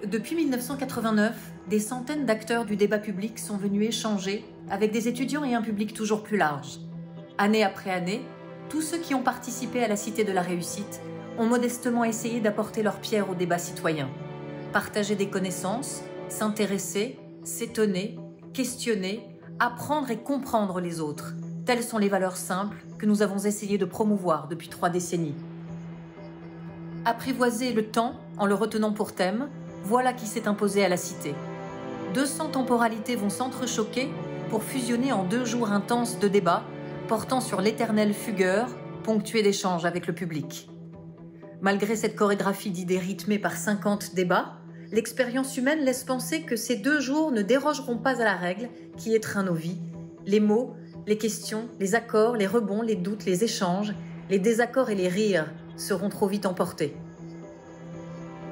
Depuis 1989, des centaines d'acteurs du débat public sont venus échanger avec des étudiants et un public toujours plus large. Année après année, tous ceux qui ont participé à la Cité de la Réussite ont modestement essayé d'apporter leur pierre au débat citoyen. Partager des connaissances, s'intéresser, s'étonner, questionner, apprendre et comprendre les autres. Telles sont les valeurs simples que nous avons essayé de promouvoir depuis 3 décennies. Apprivoiser le temps en le retenant pour thème, voilà qui s'est imposé à la Cité. 200 temporalités vont s'entrechoquer pour fusionner en 2 jours intenses de débats portant sur l'éternel fugueur, ponctué d'échanges avec le public. Malgré cette chorégraphie d'idées rythmée par 50 débats, l'expérience humaine laisse penser que ces 2 jours ne dérogeront pas à la règle qui étreint nos vies. Les mots, les questions, les accords, les rebonds, les doutes, les échanges, les désaccords et les rires seront trop vite emportés.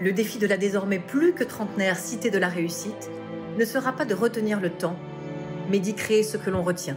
Le défi de la désormais plus que trentenaire Cité de la Réussite ne sera pas de retenir le temps, mais d'y créer ce que l'on retient.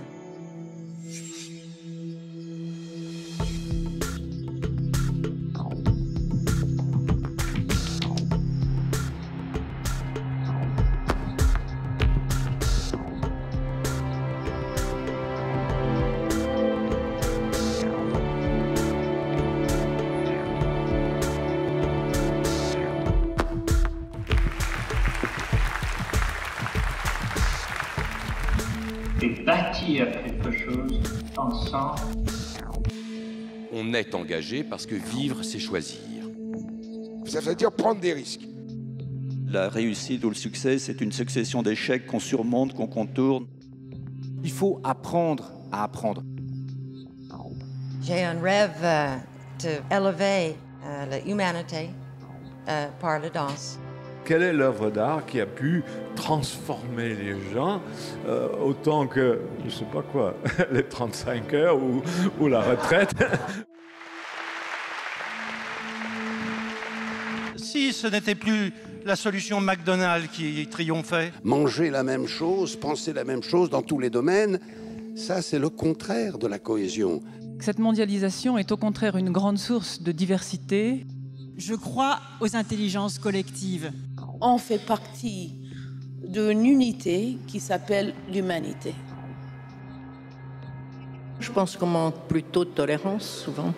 Et bâtir quelque chose ensemble. On est engagé parce que vivre, c'est choisir. Ça veut dire prendre des risques. La réussite ou le succès, c'est une succession d'échecs qu'on surmonte, qu'on contourne. Il faut apprendre à apprendre. J'ai un rêve d'élever l'humanité par la danse. Quelle est l'œuvre d'art qui a pu transformer les gens autant que, je ne sais pas quoi, les 35 heures ou la retraite? Si ce n'était plus la solution McDonald's qui triomphait. Manger la même chose, penser la même chose dans tous les domaines, ça c'est le contraire de la cohésion. Cette mondialisation est au contraire une grande source de diversité. Je crois aux intelligences collectives. On fait partie d'une unité qui s'appelle l'humanité. Je pense qu'on manque plutôt de tolérance, souvent.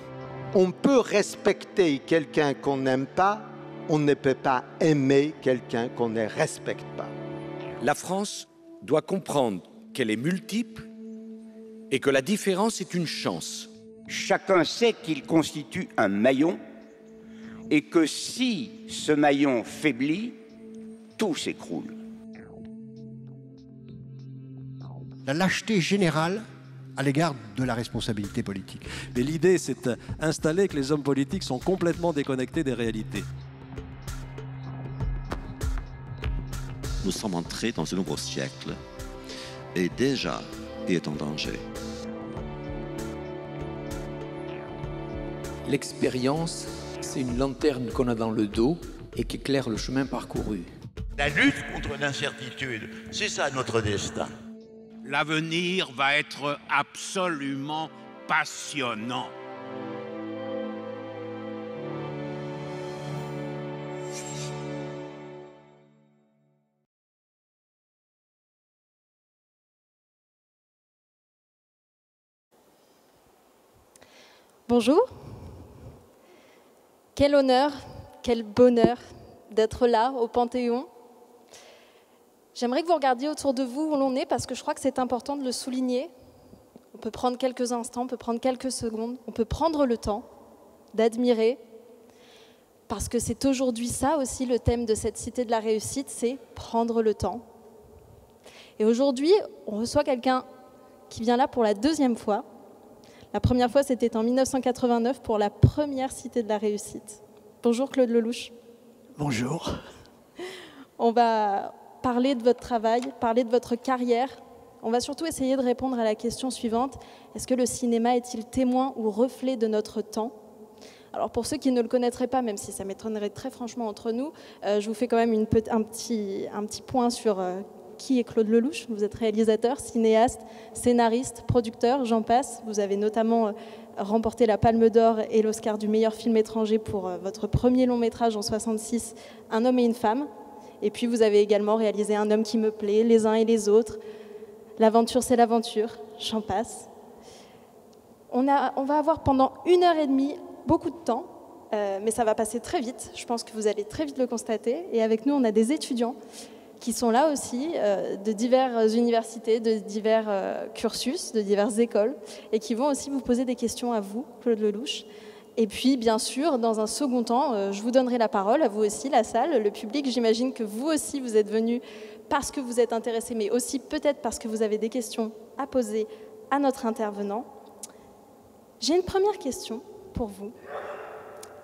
On peut respecter quelqu'un qu'on n'aime pas, on ne peut pas aimer quelqu'un qu'on ne respecte pas. La France doit comprendre qu'elle est multiple et que la différence est une chance. Chacun sait qu'il constitue un maillon et que si ce maillon faiblit, tout s'écroule. La lâcheté générale à l'égard de la responsabilité politique. Mais l'idée, c'est d'installer que les hommes politiques sont complètement déconnectés des réalités. Nous sommes entrés dans un nouveau siècle et déjà, il est en danger. L'expérience, c'est une lanterne qu'on a dans le dos et qui éclaire le chemin parcouru. La lutte contre l'incertitude, c'est ça notre destin. L'avenir va être absolument passionnant. Bonjour. Quel honneur, quel bonheur d'être là, au Panthéon. J'aimerais que vous regardiez autour de vous où l'on est, parce que je crois que c'est important de le souligner. On peut prendre quelques instants, on peut prendre quelques secondes, on peut prendre le temps d'admirer, parce que c'est aujourd'hui ça aussi le thème de cette Cité de la Réussite, c'est prendre le temps. Et aujourd'hui, on reçoit quelqu'un qui vient là pour la 2e fois. La première fois, c'était en 1989 pour la première Cité de la Réussite. Bonjour Claude Lelouch. Bonjour. On va parler de votre travail, parler de votre carrière. On va surtout essayer de répondre à la question suivante. Est-ce que le cinéma est-il témoin ou reflet de notre temps ? Alors pour ceux qui ne le connaîtraient pas, même si ça m'étonnerait très franchement entre nous, je vous fais quand même un petit point sur qui est Claude Lelouch. Vous êtes réalisateur, cinéaste, scénariste, producteur, j'en passe. Vous avez notamment remporté la Palme d'Or et l'Oscar du meilleur film étranger pour votre premier long métrage en 1966, Un homme et une femme. Et puis vous avez également réalisé Un homme qui me plaît, Les uns et les autres, L'aventure c'est l'aventure, j'en passe. On va avoir pendant 1h30 beaucoup de temps, mais ça va passer très vite. Je pense que vous allez très vite le constater. Et avec nous, on a des étudiants qui sont là aussi, de diverses universités, de divers cursus, de diverses écoles, et qui vont aussi vous poser des questions à vous, Claude Lelouch. Et puis, bien sûr, dans un second temps, je vous donnerai la parole, à vous aussi, la salle, le public. J'imagine que vous aussi, vous êtes venus parce que vous êtes intéressés, mais aussi peut-être parce que vous avez des questions à poser à notre intervenant. J'ai une première question pour vous.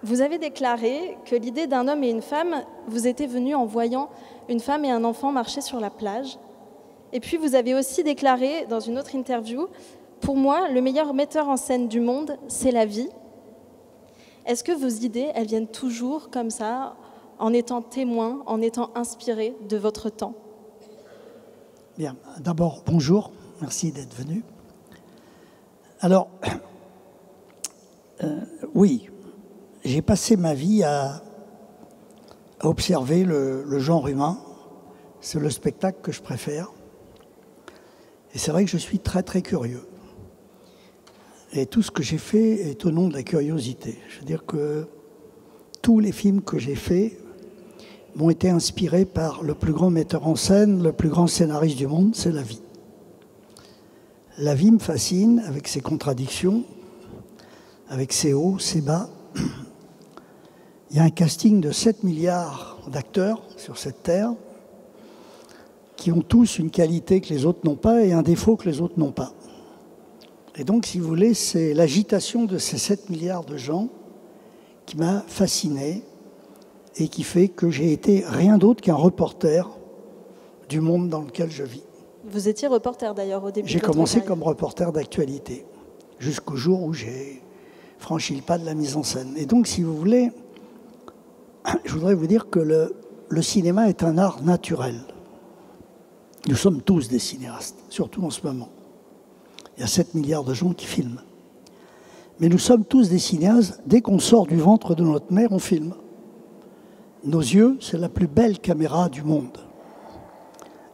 Vous avez déclaré que l'idée d'un homme et une femme vous était venue en voyant une femme et un enfant marcher sur la plage. Et puis vous avez aussi déclaré dans une autre interview, « Pour moi, le meilleur metteur en scène du monde, c'est la vie ». Est-ce que vos idées, elles viennent toujours comme ça, en étant témoins, en étant inspirés de votre temps? Bien, d'abord, bonjour, merci d'être venu. Alors, oui, j'ai passé ma vie à observer le genre humain. C'est le spectacle que je préfère. Et c'est vrai que je suis très, très curieux. Et tout ce que j'ai fait est au nom de la curiosité. Je veux dire que tous les films que j'ai faits m'ont été inspirés par le plus grand metteur en scène, le plus grand scénariste du monde, c'est la vie. La vie me fascine avec ses contradictions, avec ses hauts, ses bas. Il y a un casting de 7 milliards d'acteurs sur cette terre qui ont tous une qualité que les autres n'ont pas et un défaut que les autres n'ont pas. Et donc, si vous voulez, c'est l'agitation de ces 7 milliards de gens qui m'a fasciné et qui fait que j'ai été rien d'autre qu'un reporter du monde dans lequel je vis. Vous étiez reporter d'ailleurs au début. J'ai commencé comme reporter d'actualité jusqu'au jour où j'ai franchi le pas de la mise en scène. Et donc, si vous voulez, je voudrais vous dire que le cinéma est un art naturel. Nous sommes tous des cinéastes, surtout en ce moment. Il y a 7 milliards de gens qui filment. Mais nous sommes tous des cinéastes. Dès qu'on sort du ventre de notre mère, on filme. Nos yeux, c'est la plus belle caméra du monde.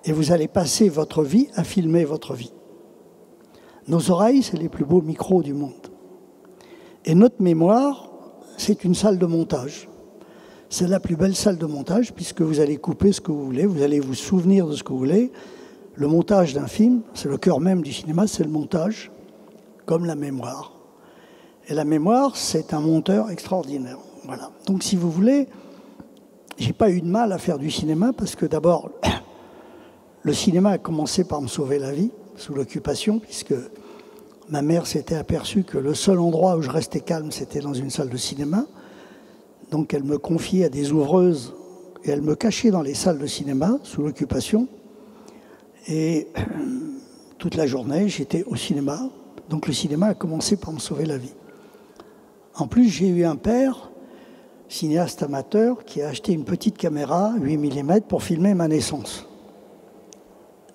Et vous allez passer votre vie à filmer votre vie. Nos oreilles, c'est les plus beaux micros du monde. Et notre mémoire, c'est une salle de montage. C'est la plus belle salle de montage puisque vous allez couper ce que vous voulez, vous allez vous souvenir de ce que vous voulez. Le montage d'un film, c'est le cœur même du cinéma, c'est le montage, comme la mémoire. Et la mémoire, c'est un monteur extraordinaire. Voilà. Donc si vous voulez, j'ai pas eu de mal à faire du cinéma parce que d'abord, le cinéma a commencé par me sauver la vie sous l'occupation puisque ma mère s'était aperçue que le seul endroit où je restais calme, c'était dans une salle de cinéma. Donc elle me confiait à des ouvreuses et elle me cachait dans les salles de cinéma sous l'occupation. Et toute la journée, j'étais au cinéma. Donc le cinéma a commencé par me sauver la vie. En plus, j'ai eu un père, cinéaste amateur, qui a acheté une petite caméra 8 mm pour filmer ma naissance.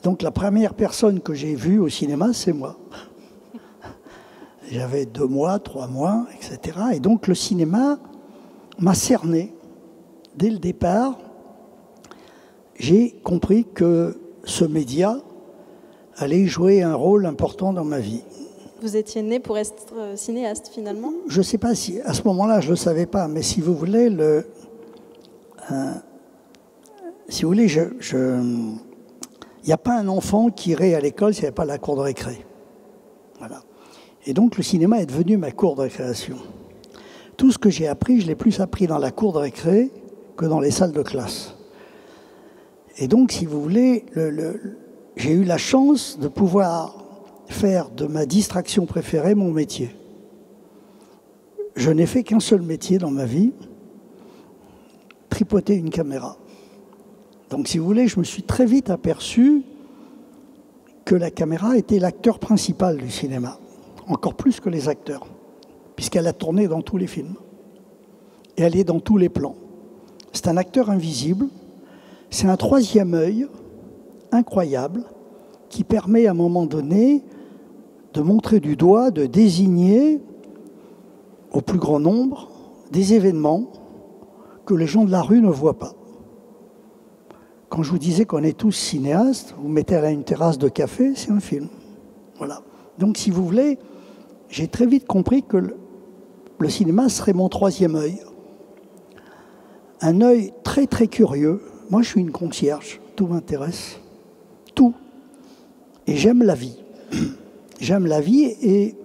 Donc la première personne que j'ai vue au cinéma, c'est moi. J'avais 2 mois, 3 mois, etc. Et donc le cinéma m'a cerné. Dès le départ, j'ai compris que ce média allait jouer un rôle important dans ma vie. Vous étiez né pour être cinéaste, finalement? Je ne sais pas si, à ce moment-là, je ne le savais pas, mais si vous voulez, il n'y a pas un enfant qui irait à l'école s'il n'y avait pas la cour de récré. Voilà. Et donc, le cinéma est devenu ma cour de récréation. Tout ce que j'ai appris, je l'ai plus appris dans la cour de récré que dans les salles de classe. Et donc, si vous voulez, j'ai eu la chance de pouvoir faire de ma distraction préférée mon métier. Je n'ai fait qu'un seul métier dans ma vie, tripoter une caméra. Donc, si vous voulez, je me suis très vite aperçu que la caméra était l'acteur principal du cinéma, encore plus que les acteurs, puisqu'elle a tourné dans tous les films. Et elle est dans tous les plans. C'est un acteur invisible, c'est un troisième œil incroyable qui permet à un moment donné de montrer du doigt, de désigner au plus grand nombre des événements que les gens de la rue ne voient pas. Quand je vous disais qu'on est tous cinéastes, vous mettez à une terrasse de café, c'est un film. Voilà. Donc, si vous voulez, j'ai très vite compris que le cinéma serait mon troisième œil. Un œil très, très curieux. Moi, je suis une concierge. Tout m'intéresse. Tout. Et j'aime la vie. J'aime la vie et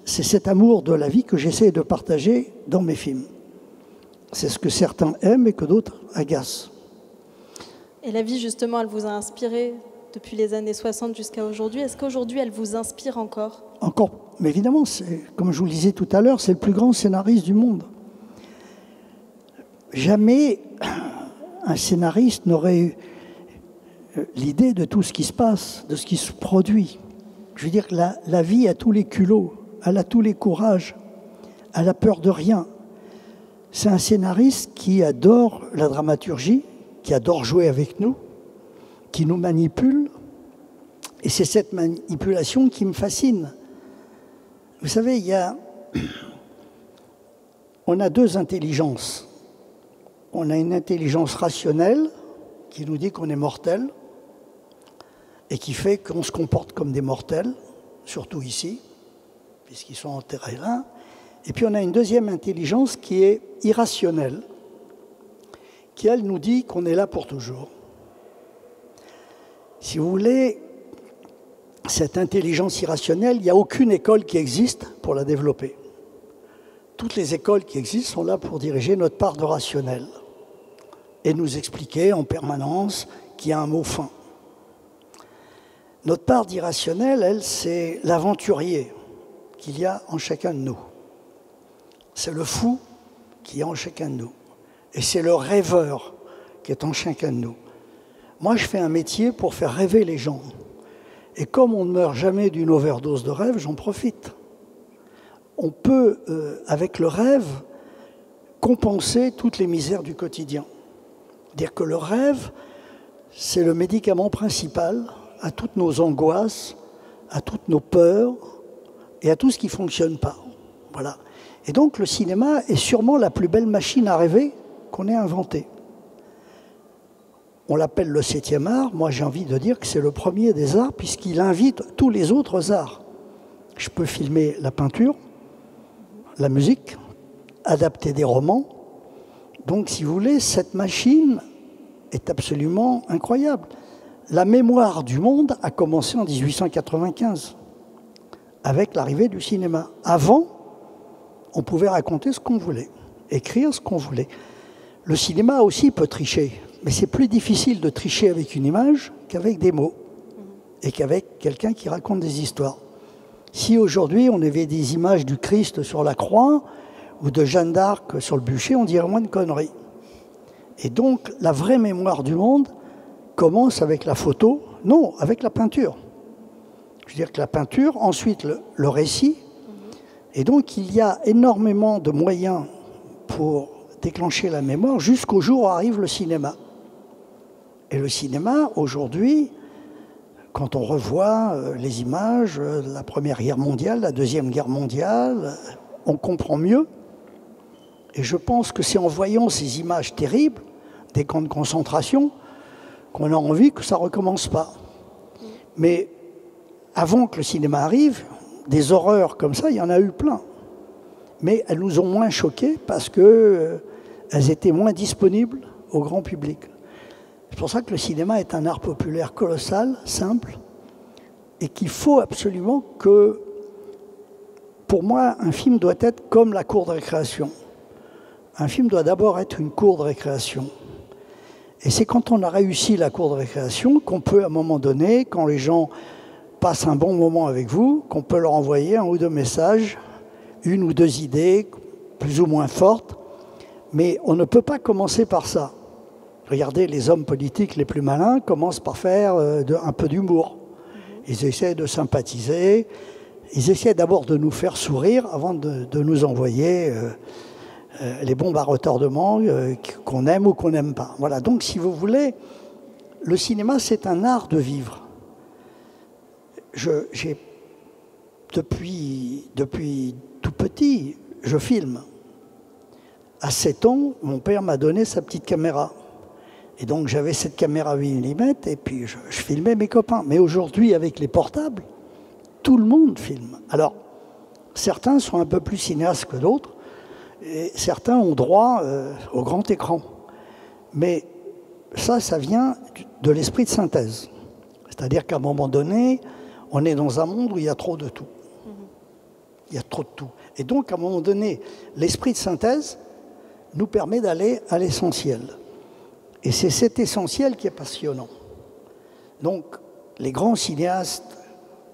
c'est cet amour de la vie que j'essaie de partager dans mes films. C'est ce que certains aiment et que d'autres agacent. Et la vie, justement, elle vous a inspiré depuis les années 60 jusqu'à aujourd'hui. Est-ce qu'aujourd'hui, elle vous inspire encore? Encore, mais évidemment, comme je vous le disais tout à l'heure, c'est le plus grand scénariste du monde. Jamais un scénariste n'aurait eu l'idée de tout ce qui se passe, de ce qui se produit. Je veux dire que la vie a tous les culots, elle a tous les courages, elle a peur de rien. C'est un scénariste qui adore la dramaturgie, qui adore jouer avec nous, qui nous manipule. Et c'est cette manipulation qui me fascine. Vous savez, on a deux intelligences. On a une intelligence rationnelle qui nous dit qu'on est mortel et qui fait qu'on se comporte comme des mortels, surtout ici, puisqu'ils sont enterrés là. Et puis on a une deuxième intelligence qui est irrationnelle, qui, elle, nous dit qu'on est là pour toujours. Si vous voulez, cette intelligence irrationnelle, il n'y a aucune école qui existe pour la développer. Toutes les écoles qui existent sont là pour diriger notre part de rationnel et nous expliquer en permanence qu'il y a un mot fin. Notre part d'irrationnel, elle, c'est l'aventurier qu'il y a en chacun de nous. C'est le fou qui est en chacun de nous. Et c'est le rêveur qui est en chacun de nous. Moi, je fais un métier pour faire rêver les gens. Et comme on ne meurt jamais d'une overdose de rêve, j'en profite. On peut, avec le rêve, compenser toutes les misères du quotidien. Dire que le rêve, c'est le médicament principal à toutes nos angoisses, à toutes nos peurs et à tout ce qui ne fonctionne pas. Voilà. Et donc, le cinéma est sûrement la plus belle machine à rêver qu'on ait inventée. On l'appelle le 7e art. Moi, j'ai envie de dire que c'est le premier des arts puisqu'il invite tous les autres arts. Je peux filmer la peinture, la musique, adapter des romans. Donc, si vous voulez, cette machine est absolument incroyable. La mémoire du monde a commencé en 1895, avec l'arrivée du cinéma. Avant, on pouvait raconter ce qu'on voulait, écrire ce qu'on voulait. Le cinéma aussi peut tricher, mais c'est plus difficile de tricher avec une image qu'avec des mots et qu'avec quelqu'un qui raconte des histoires. Si aujourd'hui on avait des images du Christ sur la croix ou de Jeanne d'Arc sur le bûcher, on dirait moins de conneries. Et donc la vraie mémoire du monde commence avec la photo, non, avec la peinture. Je veux dire que la peinture, ensuite le récit, et donc il y a énormément de moyens pour déclencher la mémoire jusqu'au jour où arrive le cinéma. Et le cinéma, aujourd'hui, quand on revoit les images de la Première Guerre mondiale, la Deuxième Guerre mondiale, on comprend mieux. Et je pense que c'est en voyant ces images terribles, des camps de concentration, qu'on a envie que ça ne recommence pas. Mais avant que le cinéma arrive, des horreurs comme ça, il y en a eu plein. Mais elles nous ont moins choqués parce qu'elles étaient moins disponibles au grand public. C'est pour ça que le cinéma est un art populaire colossal, simple, et qu'il faut absolument que, pour moi, un film doit être comme la cour de récréation. Un film doit d'abord être une cour de récréation. Et c'est quand on a réussi la cour de récréation qu'on peut, à un moment donné, quand les gens passent un bon moment avec vous, qu'on peut leur envoyer un ou deux messages, une ou deux idées, plus ou moins fortes. Mais on ne peut pas commencer par ça. Regardez, les hommes politiques les plus malins commencent par faire un peu d'humour. Ils essaient de sympathiser, ils essaient d'abord de nous faire sourire avant de nous envoyer les bombes à retardement qu'on aime ou qu'on n'aime pas. Voilà, donc si vous voulez, le cinéma, c'est un art de vivre. Depuis tout petit, je filme. À 7 ans, mon père m'a donné sa petite caméra. Et donc, j'avais cette caméra 8 mm et puis je filmais mes copains. Mais aujourd'hui, avec les portables, tout le monde filme. Alors, certains sont un peu plus cinéastes que d'autres et certains ont droit au grand écran. Mais ça vient de l'esprit de synthèse. C'est-à-dire qu'à un moment donné, on est dans un monde où il y a trop de tout. Il y a trop de tout. Et donc, à un moment donné, l'esprit de synthèse nous permet d'aller à l'essentiel. Et c'est cet essentiel qui est passionnant. Donc, les grands cinéastes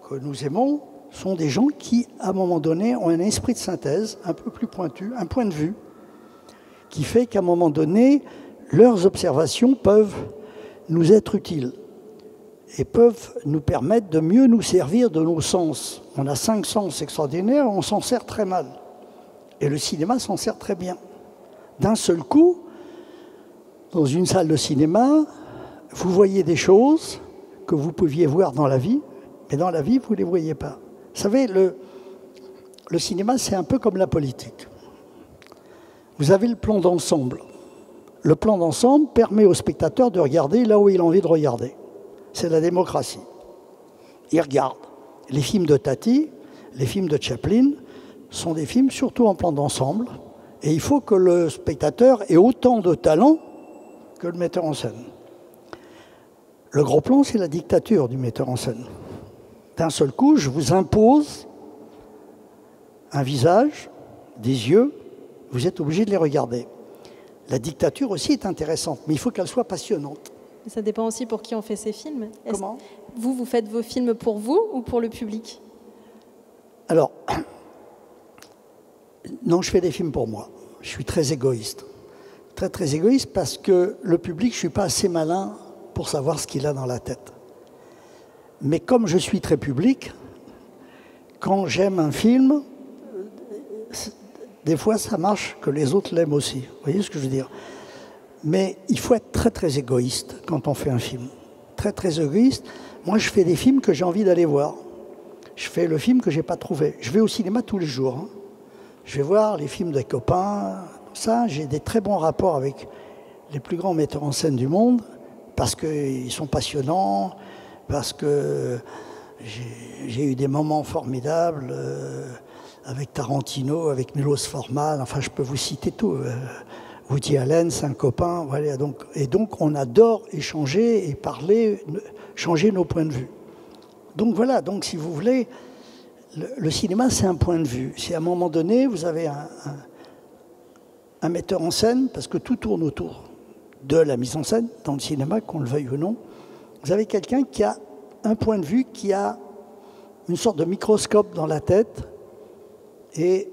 que nous aimons sont des gens qui, à un moment donné, ont un esprit de synthèse un peu plus pointu, un point de vue, qui fait qu'à un moment donné, leurs observations peuvent nous être utiles et peuvent nous permettre de mieux nous servir de nos sens. On a 5 sens extraordinaires, on s'en sert très mal. Et le cinéma s'en sert très bien. D'un seul coup, dans une salle de cinéma, vous voyez des choses que vous pouviez voir dans la vie, mais dans la vie, vous ne les voyez pas. Vous savez, le cinéma, c'est un peu comme la politique. Vous avez le plan d'ensemble. Le plan d'ensemble permet au spectateur de regarder là où il a envie de regarder. C'est la démocratie. Il regarde. Les films de Tati, les films de Chaplin sont des films surtout en plan d'ensemble. Et il faut que le spectateur ait autant de talent que le metteur en scène. Le gros plan, c'est la dictature du metteur en scène. D'un seul coup, je vous impose un visage, des yeux, vous êtes obligé de les regarder. La dictature aussi est intéressante, mais il faut qu'elle soit passionnante. Ça dépend aussi pour qui on fait ces films. Comment ? Vous faites vos films pour vous ou pour le public ? Alors, non, je fais des films pour moi. Je suis très égoïste. Très, très égoïste parce que le public, je ne suis pas assez malin pour savoir ce qu'il a dans la tête. Mais comme je suis très public, quand j'aime un film, des fois, ça marche que les autres l'aiment aussi. Vous voyez ce que je veux dire ? Mais il faut être très, très égoïste quand on fait un film. Très, très égoïste. Moi, je fais des films que j'ai envie d'aller voir. Je fais le film que je n'ai pas trouvé. Je vais au cinéma tous les jours. Hein. Je vais voir les films des copains, tout ça. J'ai des très bons rapports avec les plus grands metteurs en scène du monde parce qu'ils sont passionnants, parce que j'ai eu des moments formidables avec Tarantino, avec Milos Forman, enfin je peux vous citer tout. Woody Allen, c'est un copain. Voilà, donc on adore échanger et parler, changer nos points de vue. Donc voilà, donc si vous voulez, le cinéma c'est un point de vue. Si à un moment donné vous avez un metteur en scène, parce que tout tourne autour de la mise en scène dans le cinéma, qu'on le veuille ou non, vous avez quelqu'un qui a un point de vue, qui a une sorte de microscope dans la tête. Et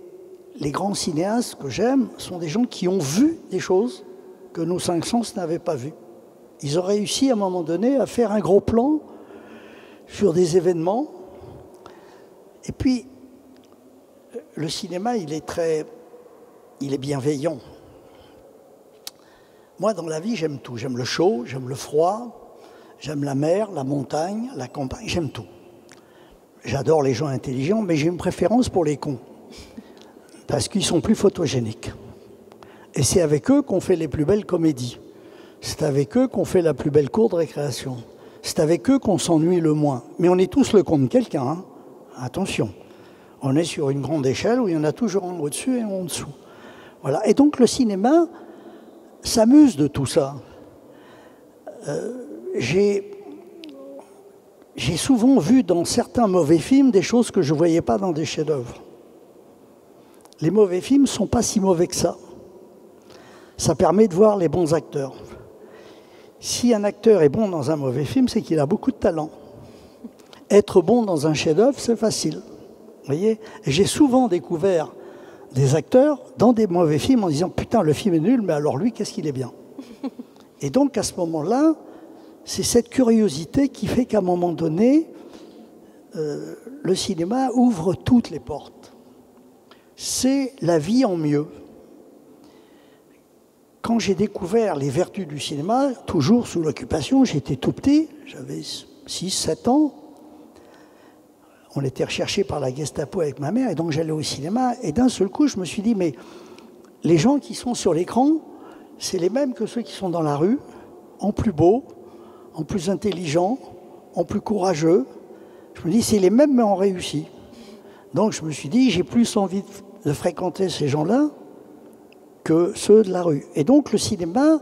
les grands cinéastes que j'aime sont des gens qui ont vu des choses que nos 5 sens n'avaient pas vues. Ils ont réussi à un moment donné à faire un gros plan sur des événements. Et puis, le cinéma, il est bienveillant. Moi, dans la vie, j'aime tout. J'aime le chaud, j'aime le froid, j'aime la mer, la montagne, la campagne, j'aime tout. J'adore les gens intelligents, mais j'ai une préférence pour les cons. Parce qu'ils sont plus photogéniques. Et c'est avec eux qu'on fait les plus belles comédies. C'est avec eux qu'on fait la plus belle cour de récréation. C'est avec eux qu'on s'ennuie le moins. Mais on est tous le con de quelqu'un, hein. Attention. On est sur une grande échelle où il y en a toujours un au-dessus et un en dessous. Voilà. Et donc le cinéma s'amuse de tout ça. J'ai souvent vu dans certains mauvais films des choses que je ne voyais pas dans des chefs-d'œuvre. Les mauvais films ne sont pas si mauvais que ça. Ça permet de voir les bons acteurs. Si un acteur est bon dans un mauvais film, c'est qu'il a beaucoup de talent. Être bon dans un chef-d'œuvre, c'est facile. Vous voyez ? Et j'ai souvent découvert des acteurs dans des mauvais films en disant « Putain, le film est nul, mais alors lui, qu'est-ce qu'il est bien ?» Et donc, à ce moment-là, c'est cette curiosité qui fait qu'à un moment donné, le cinéma ouvre toutes les portes. C'est la vie en mieux. quand j'ai découvert les vertus du cinéma, toujours sous l'occupation, j'étais tout petit, j'avais 6-7 ans. On était recherchés par la Gestapo avec ma mère, et donc j'allais au cinéma. Et d'un seul coup, je me suis dit, mais les gens qui sont sur l'écran, c'est les mêmes que ceux qui sont dans la rue, en plus beau, en plus intelligent, en plus courageux. Je me dis, c'est les mêmes, mais en réussi. Donc je me suis dit, j'ai plus envie de fréquenter ces gens-là que ceux de la rue. Et donc le cinéma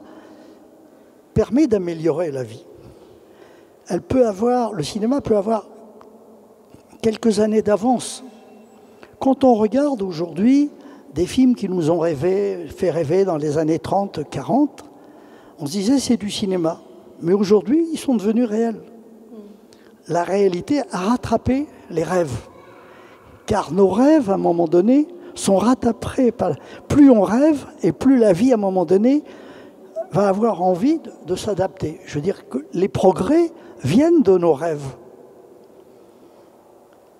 permet d'améliorer la vie. Le cinéma peut avoir quelques années d'avance. Quand on regarde aujourd'hui des films qui nous ont fait rêver dans les années 30, 40, on se disait c'est du cinéma. Mais aujourd'hui, ils sont devenus réels. La réalité a rattrapé les rêves. Car nos rêves, à un moment donné, sont rattrapés par... Plus on rêve, et plus la vie, à un moment donné, va avoir envie de s'adapter. Je veux dire que les progrès viennent de nos rêves.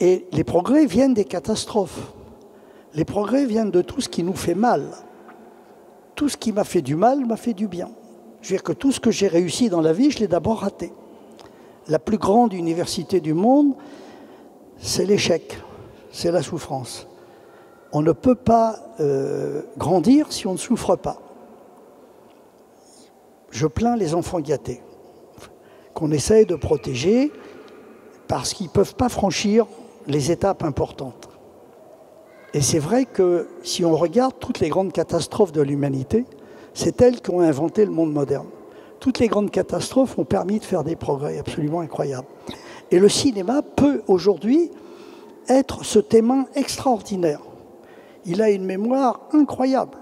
Et les progrès viennent des catastrophes. Les progrès viennent de tout ce qui nous fait mal. Tout ce qui m'a fait du mal m'a fait du bien. Je veux dire que tout ce que j'ai réussi dans la vie, je l'ai d'abord raté. La plus grande université du monde, c'est l'échec, c'est la souffrance. On ne peut pas grandir si on ne souffre pas. Je plains les enfants gâtés, qu'on essaye de protéger parce qu'ils ne peuvent pas franchir les étapes importantes. Et c'est vrai que si on regarde toutes les grandes catastrophes de l'humanité, c'est elles qui ont inventé le monde moderne. Toutes les grandes catastrophes ont permis de faire des progrès absolument incroyables. Et le cinéma peut aujourd'hui être ce témoin extraordinaire. Il a une mémoire incroyable.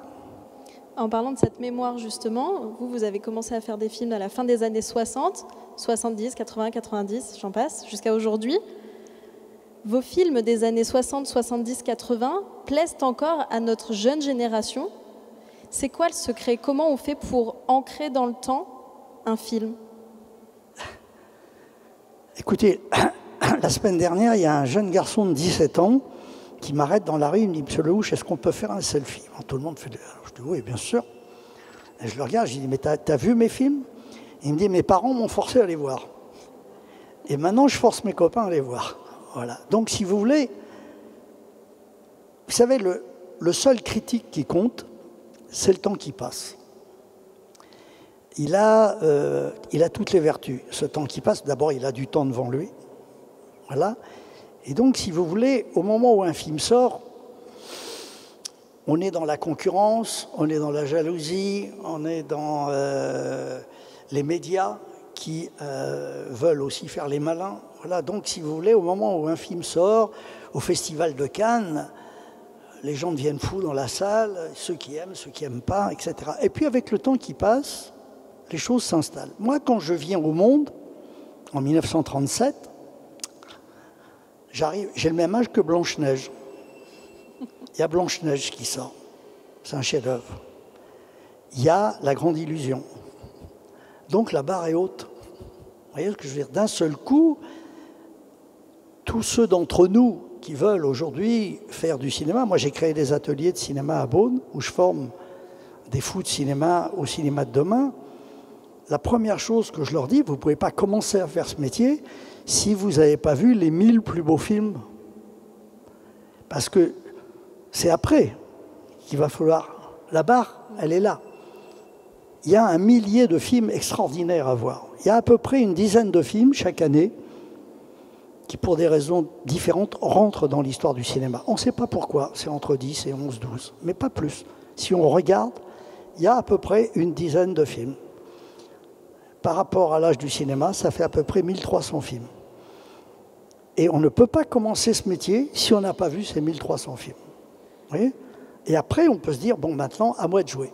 En parlant de cette mémoire, justement, vous avez commencé à faire des films à la fin des années 60, 70, 80, 90, j'en passe, jusqu'à aujourd'hui. Vos films des années 60, 70, 80 plaisent encore à notre jeune génération. C'est quoi le secret? Comment on fait pour ancrer dans le temps un film? Écoutez, la semaine dernière, il y a un jeune garçon de 17 ans qui m'arrête dans la rue, il me dit « Monsieur Lelouch, est-ce qu'on peut faire un selfie ?» Tout le monde fait « Je dis oui, bien sûr. » Et je le regarde, je lui dis « Mais t'as vu mes films ?» Il me dit « Mes parents m'ont forcé à les voir. Et maintenant, je force mes copains à les voir. » Voilà. Donc, si vous voulez, vous savez, le seul critique qui compte, c'est le temps qui passe. Il a toutes les vertus. Ce temps qui passe, d'abord, il a du temps devant lui. Voilà. Et donc, si vous voulez, au moment où un film sort, on est dans la concurrence, on est dans la jalousie, on est dans les médias qui veulent aussi faire les malins. Voilà. Donc, si vous voulez, au moment où un film sort, au Festival de Cannes, les gens deviennent fous dans la salle, ceux qui aiment pas, etc. Et puis, avec le temps qui passe, les choses s'installent. Moi, quand je viens au monde, en 1937, j'ai le même âge que Blanche-Neige. Il y a Blanche-Neige qui sort. C'est un chef-d'œuvre. Il y a La Grande Illusion. Donc, la barre est haute. Vous voyez ce que je veux dire? D'un seul coup, tous ceux d'entre nous qui veulent aujourd'hui faire du cinéma, moi j'ai créé des ateliers de cinéma à Beaune, où je forme des fous de cinéma au cinéma de demain. La première chose que je leur dis, vous ne pouvez pas commencer à faire ce métier si vous n'avez pas vu les 1000 plus beaux films. Parce que c'est après qu'il va falloir... La barre, elle est là. Il y a 1 millier de films extraordinaires à voir. Il y a à peu près une dizaine de films chaque année qui, pour des raisons différentes, rentrent dans l'histoire du cinéma. On ne sait pas pourquoi, c'est entre 10 et 11, 12, mais pas plus. Si on regarde, il y a à peu près une dizaine de films. Par rapport à l'âge du cinéma, ça fait à peu près 1300 films. Et on ne peut pas commencer ce métier si on n'a pas vu ces 1300 films. Vous voyez? Et après, on peut se dire, bon, maintenant, à moi de jouer.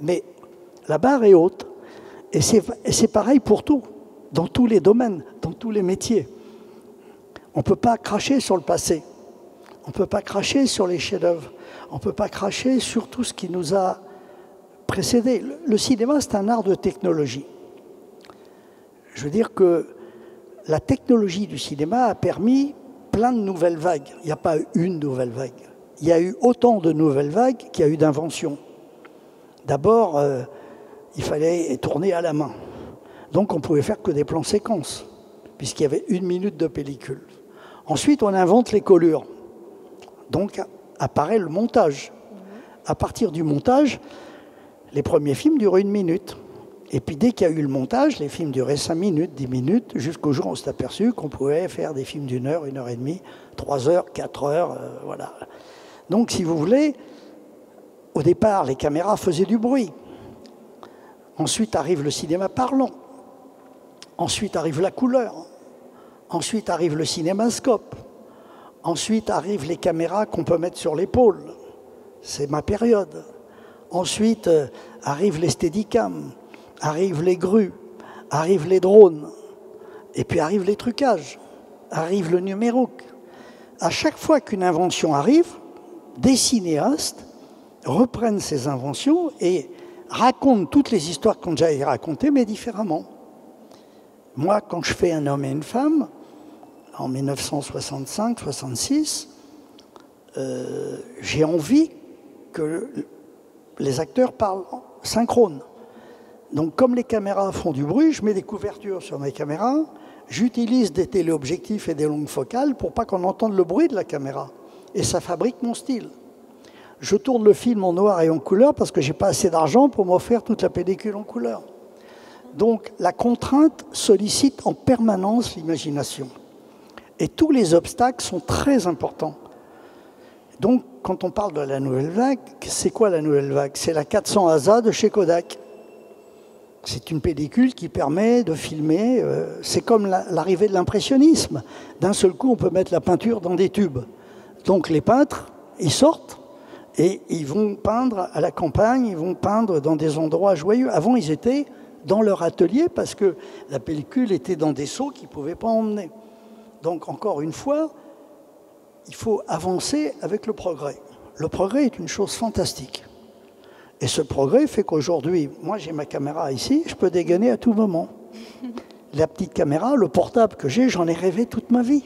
Mais la barre est haute. Et c'est pareil pour tout, dans tous les domaines, dans tous les métiers. On ne peut pas cracher sur le passé. On ne peut pas cracher sur les chefs-d'œuvre. On ne peut pas cracher sur tout ce qui nous a précédés. Le cinéma, c'est un art de technologie. Je veux dire que la technologie du cinéma a permis plein de nouvelles vagues. Il n'y a pas une nouvelle vague. Il y a eu autant de nouvelles vagues qu'il y a eu d'inventions. D'abord, il fallait tourner à la main. Donc on pouvait faire que des plans séquences, puisqu'il y avait 1 minute de pellicule. Ensuite, on invente les collures. Donc apparaît le montage. À partir du montage, les premiers films duraient 1 minute. Et puis dès qu'il y a eu le montage, les films duraient 5 minutes, 10 minutes, jusqu'au jour où on s'est aperçu qu'on pouvait faire des films d'1 heure, 1 heure et demie, 3 heures, 4 heures, voilà. Donc si vous voulez, au départ, les caméras faisaient du bruit. Ensuite arrive le cinéma parlant. Ensuite arrive la couleur. Ensuite arrive le cinémascope. Ensuite arrivent les caméras qu'on peut mettre sur l'épaule. C'est ma période. Ensuite arrivent les steadicams, arrivent les grues, arrivent les drones. Et puis arrivent les trucages, arrive le numérique. À chaque fois qu'une invention arrive, des cinéastes reprennent ces inventions et racontent toutes les histoires qu'on a déjà racontées, mais différemment. Moi, quand je fais Un homme et une femme, en 1965-66, j'ai envie que les acteurs parlent synchrone. Donc, comme les caméras font du bruit, je mets des couvertures sur mes caméras, j'utilise des téléobjectifs et des longues focales pour pas qu'on entende le bruit de la caméra. Et ça fabrique mon style. Je tourne le film en noir et en couleur parce que j'ai pas assez d'argent pour m'offrir toute la pellicule en couleur. Donc, la contrainte sollicite en permanence l'imagination. Et tous les obstacles sont très importants. Donc, quand on parle de la nouvelle vague, c'est quoi la nouvelle vague? C'est la 400 ASA de chez Kodak. C'est une pellicule qui permet de filmer. C'est comme l'arrivée de l'impressionnisme. D'un seul coup, on peut mettre la peinture dans des tubes. Donc, les peintres, ils sortent et ils vont peindre à la campagne, ils vont peindre dans des endroits joyeux. Avant, ils étaient dans leur atelier parce que la pellicule était dans des seaux qu'ils ne pouvaient pas emmener. Donc, encore une fois, il faut avancer avec le progrès. Le progrès est une chose fantastique. Et ce progrès fait qu'aujourd'hui, moi j'ai ma caméra ici, je peux dégainer à tout moment. La petite caméra, le portable que j'ai, j'en ai rêvé toute ma vie.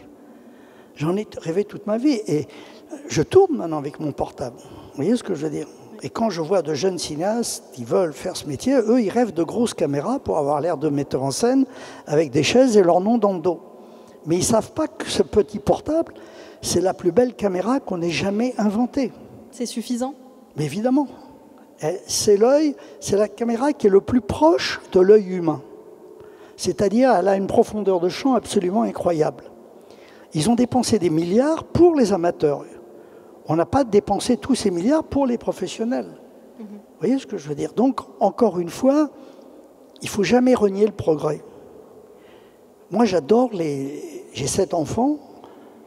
J'en ai rêvé toute ma vie. Et je tourne maintenant avec mon portable. Vous voyez ce que je veux dire? Et quand je vois de jeunes cinéastes qui veulent faire ce métier, eux, ils rêvent de grosses caméras pour avoir l'air de metteurs en scène avec des chaises et leur nom dans le dos. Mais ils ne savent pas que ce petit portable, c'est la plus belle caméra qu'on ait jamais inventée. C'est suffisant? Mais évidemment. C'est l'œil, c'est la caméra qui est le plus proche de l'œil humain. C'est-à-dire, elle a une profondeur de champ absolument incroyable. Ils ont dépensé des milliards pour les amateurs. On n'a pas dépensé tous ces milliards pour les professionnels. Vous voyez ce que je veux dire? Donc, encore une fois, il ne faut jamais renier le progrès. Moi, j'adore j'ai 7 enfants,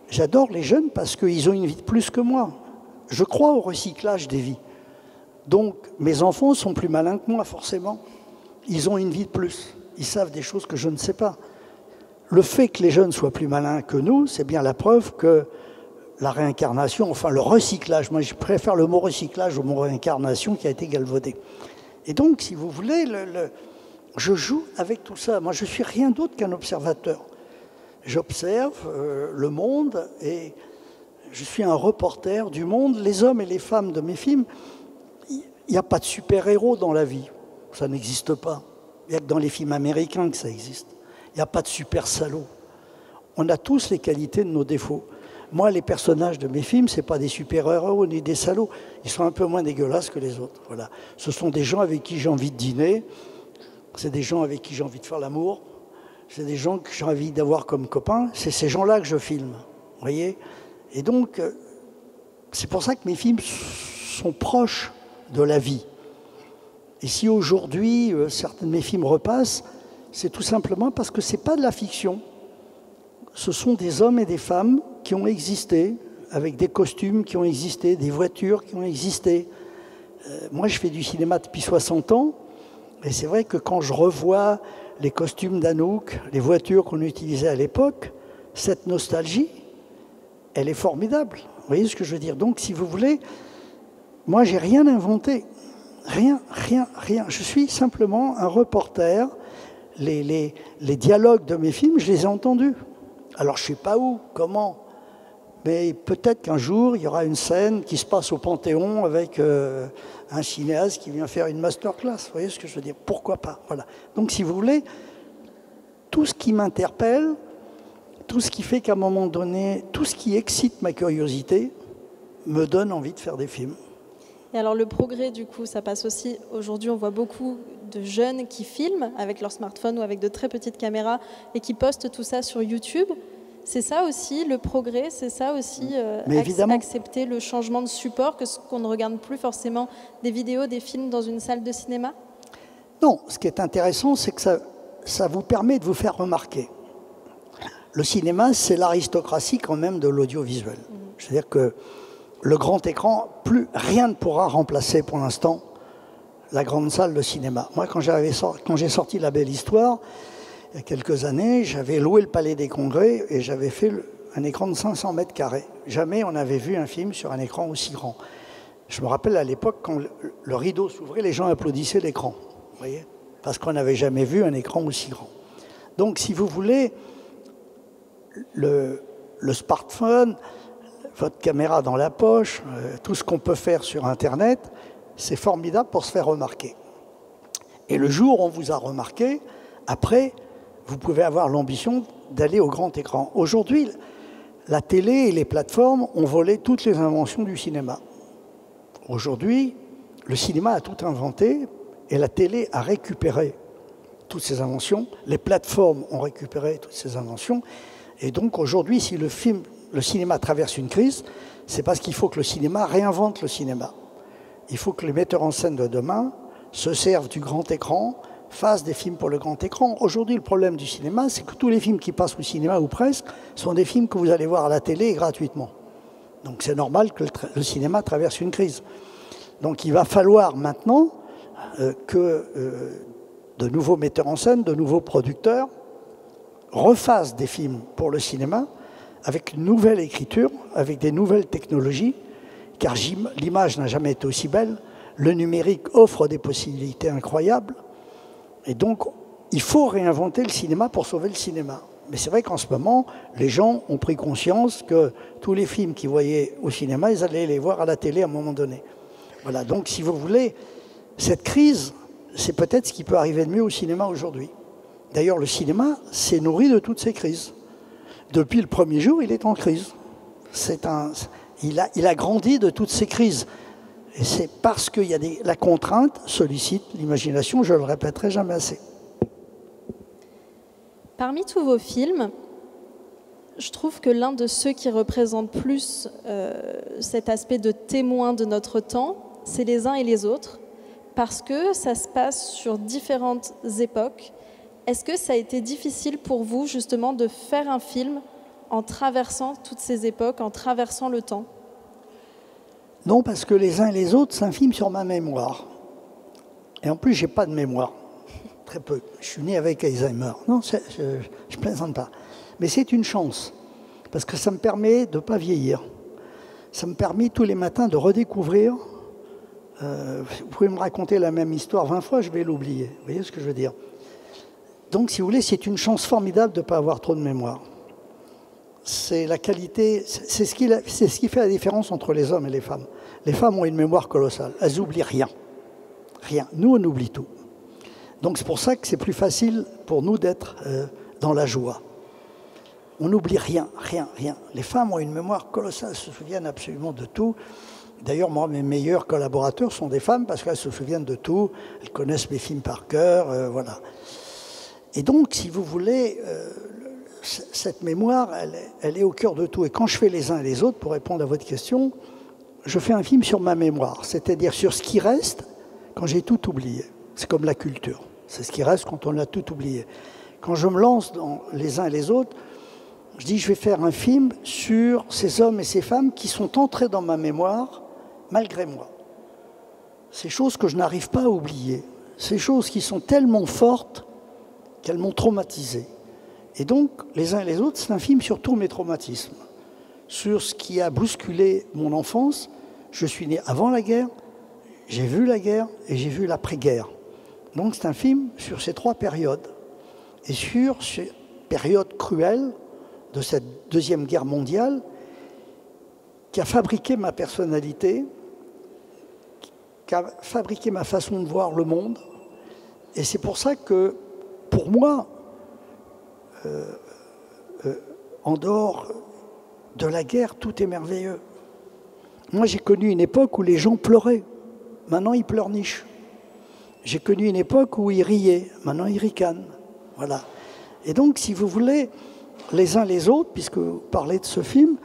j'adore les jeunes parce qu'ils ont une vie de plus que moi. Je crois au recyclage des vies. Donc, mes enfants sont plus malins que moi, forcément. Ils ont une vie de plus. Ils savent des choses que je ne sais pas. Le fait que les jeunes soient plus malins que nous, c'est bien la preuve que la réincarnation, enfin le recyclage, moi je préfère le mot recyclage au mot réincarnation qui a été galvaudé. Et donc, si vous voulez, je joue avec tout ça. Moi, je ne suis rien d'autre qu'un observateur. J'observe le monde et je suis un reporter du monde. Les hommes et les femmes de mes films, il n'y a pas de super-héros dans la vie. Ça n'existe pas. Il n'y a que dans les films américains que ça existe. Il n'y a pas de super-salauds. On a tous les qualités de nos défauts. Moi, les personnages de mes films, ce n'est pas des super-héros ni des salauds. Ils sont un peu moins dégueulasses que les autres. Voilà. Ce sont des gens avec qui j'ai envie de dîner. C'est des gens avec qui j'ai envie de faire l'amour. C'est des gens que j'ai envie d'avoir comme copains. C'est ces gens-là que je filme. Vous voyez? Et donc, c'est pour ça que mes films sont proches de la vie. Et si aujourd'hui, certains de mes films repassent, c'est tout simplement parce que ce n'est pas de la fiction. Ce sont des hommes et des femmes qui ont existé, avec des costumes qui ont existé, des voitures qui ont existé. Moi, je fais du cinéma depuis 60 ans, et c'est vrai que quand je revois les costumes d'Anouk, les voitures qu'on utilisait à l'époque, cette nostalgie, elle est formidable. Vous voyez ce que je veux dire? Donc, si vous voulez, moi, j'ai rien inventé. Rien. Je suis simplement un reporter. Les dialogues de mes films, je les ai entendus. Alors, je ne sais pas où, comment, mais peut-être qu'un jour, il y aura une scène qui se passe au Panthéon avec un cinéaste qui vient faire une masterclass. Vous voyez ce que je veux dire? Pourquoi pas? Voilà. Donc, si vous voulez, tout ce qui m'interpelle, tout ce qui fait qu'à un moment donné, tout ce qui excite ma curiosité, me donne envie de faire des films. Et alors le progrès, du coup, ça passe aussi, aujourd'hui on voit beaucoup de jeunes qui filment avec leur smartphone ou avec de très petites caméras et qui postent tout ça sur YouTube. C'est ça aussi le progrès, c'est ça aussi accepter le changement de support, qu'on ne regarde plus forcément des vidéos, des films dans une salle de cinéma? Non, ce qui est intéressant, c'est que ça vous permet de vous faire remarquer. Le cinéma, c'est l'aristocratie quand même de l'audiovisuel. C'est-à-dire que le grand écran, plus rien ne pourra remplacer pour l'instant la grande salle de cinéma. Moi, quand j'ai sorti La Belle Histoire, il y a quelques années, j'avais loué le Palais des Congrès et j'avais fait un écran de 500 mètres carrés. Jamais on avait vu un film sur un écran aussi grand. Je me rappelle à l'époque, quand le rideau s'ouvrait, les gens applaudissaient l'écran. Vous voyez? Parce qu'on n'avait jamais vu un écran aussi grand. Donc, si vous voulez, le smartphone, votre caméra dans la poche, tout ce qu'on peut faire sur Internet, c'est formidable pour se faire remarquer. Et le jour où on vous a remarqué, après, vous pouvez avoir l'ambition d'aller au grand écran. Aujourd'hui, la télé et les plateformes ont volé toutes les inventions du cinéma. Aujourd'hui, le cinéma a tout inventé et la télé a récupéré toutes ces inventions. Les plateformes ont récupéré toutes ces inventions. Et donc aujourd'hui, si le cinéma traverse une crise, c'est parce qu'il faut que le cinéma réinvente le cinéma. Il faut que les metteurs en scène de demain se servent du grand écran, fassent des films pour le grand écran. Aujourd'hui, le problème du cinéma, c'est que tous les films qui passent au cinéma, ou presque, sont des films que vous allez voir à la télé gratuitement. Donc c'est normal que le cinéma traverse une crise. Donc il va falloir maintenant que de nouveaux metteurs en scène, de nouveaux producteurs, refassent des films pour le cinéma, avec une nouvelle écriture, avec des nouvelles technologies, car l'image n'a jamais été aussi belle, le numérique offre des possibilités incroyables, et donc il faut réinventer le cinéma pour sauver le cinéma. Mais c'est vrai qu'en ce moment, les gens ont pris conscience que tous les films qu'ils voyaient au cinéma, ils allaient les voir à la télé à un moment donné. Voilà, donc si vous voulez, cette crise, c'est peut-être ce qui peut arriver de mieux au cinéma aujourd'hui. D'ailleurs, le cinéma s'est nourri de toutes ces crises. Depuis le premier jour, il est en crise. Il a grandi de toutes ces crises. Et c'est parce que la contrainte sollicite l'imagination, je ne le répéterai jamais assez. Parmi tous vos films, je trouve que l'un de ceux qui représente plus cet aspect de témoin de notre temps, c'est Les uns et les autres, parce que ça se passe sur différentes époques. Est-ce que ça a été difficile pour vous, justement, de faire un film en traversant toutes ces époques, en traversant le temps? Non, parce que Les uns et les autres, c'est un film sur ma mémoire. Et en plus, je n'ai pas de mémoire. Très peu. Je suis né avec Alzheimer. Non, je ne plaisante pas. Mais c'est une chance, parce que ça me permet de ne pas vieillir. Ça me permet tous les matins de redécouvrir. Vous pouvez me raconter la même histoire 20 fois, je vais l'oublier. Vous voyez ce que je veux dire? Donc, si vous voulez, c'est une chance formidable de ne pas avoir trop de mémoire. C'est la qualité, c'est ce qui fait la différence entre les hommes et les femmes. Les femmes ont une mémoire colossale. Elles n'oublient rien. Rien. Nous, on oublie tout. Donc, c'est pour ça que c'est plus facile pour nous d'être dans la joie. On n'oublie rien, rien, rien. Les femmes ont une mémoire colossale, elles se souviennent absolument de tout. D'ailleurs, moi, mes meilleurs collaborateurs sont des femmes parce qu'elles se souviennent de tout. Elles connaissent mes films par cœur, voilà. Et donc, si vous voulez, cette mémoire, elle est au cœur de tout. Et quand je fais Les uns et les autres, pour répondre à votre question, je fais un film sur ma mémoire, c'est-à-dire sur ce qui reste quand j'ai tout oublié. C'est comme la culture, c'est ce qui reste quand on a tout oublié. Quand je me lance dans Les uns et les autres, je dis je vais faire un film sur ces hommes et ces femmes qui sont entrés dans ma mémoire malgré moi. Ces choses que je n'arrive pas à oublier, ces choses qui sont tellement fortes qu'elles m'ont traumatisé. Et donc, Les uns et les autres, c'est un film sur tous mes traumatismes, sur ce qui a bousculé mon enfance. Je suis né avant la guerre, j'ai vu la guerre et j'ai vu l'après-guerre. Donc c'est un film sur ces trois périodes et sur ces périodes cruelles de cette Deuxième Guerre mondiale qui a fabriqué ma personnalité, qui a fabriqué ma façon de voir le monde. Et c'est pour ça que, pour moi, en dehors de la guerre, tout est merveilleux. Moi, j'ai connu une époque où les gens pleuraient. Maintenant, ils pleurnichent. J'ai connu une époque où ils riaient. Maintenant, ils ricanent. Voilà. Et donc, si vous voulez, les uns les autres, puisque vous parlez de ce film,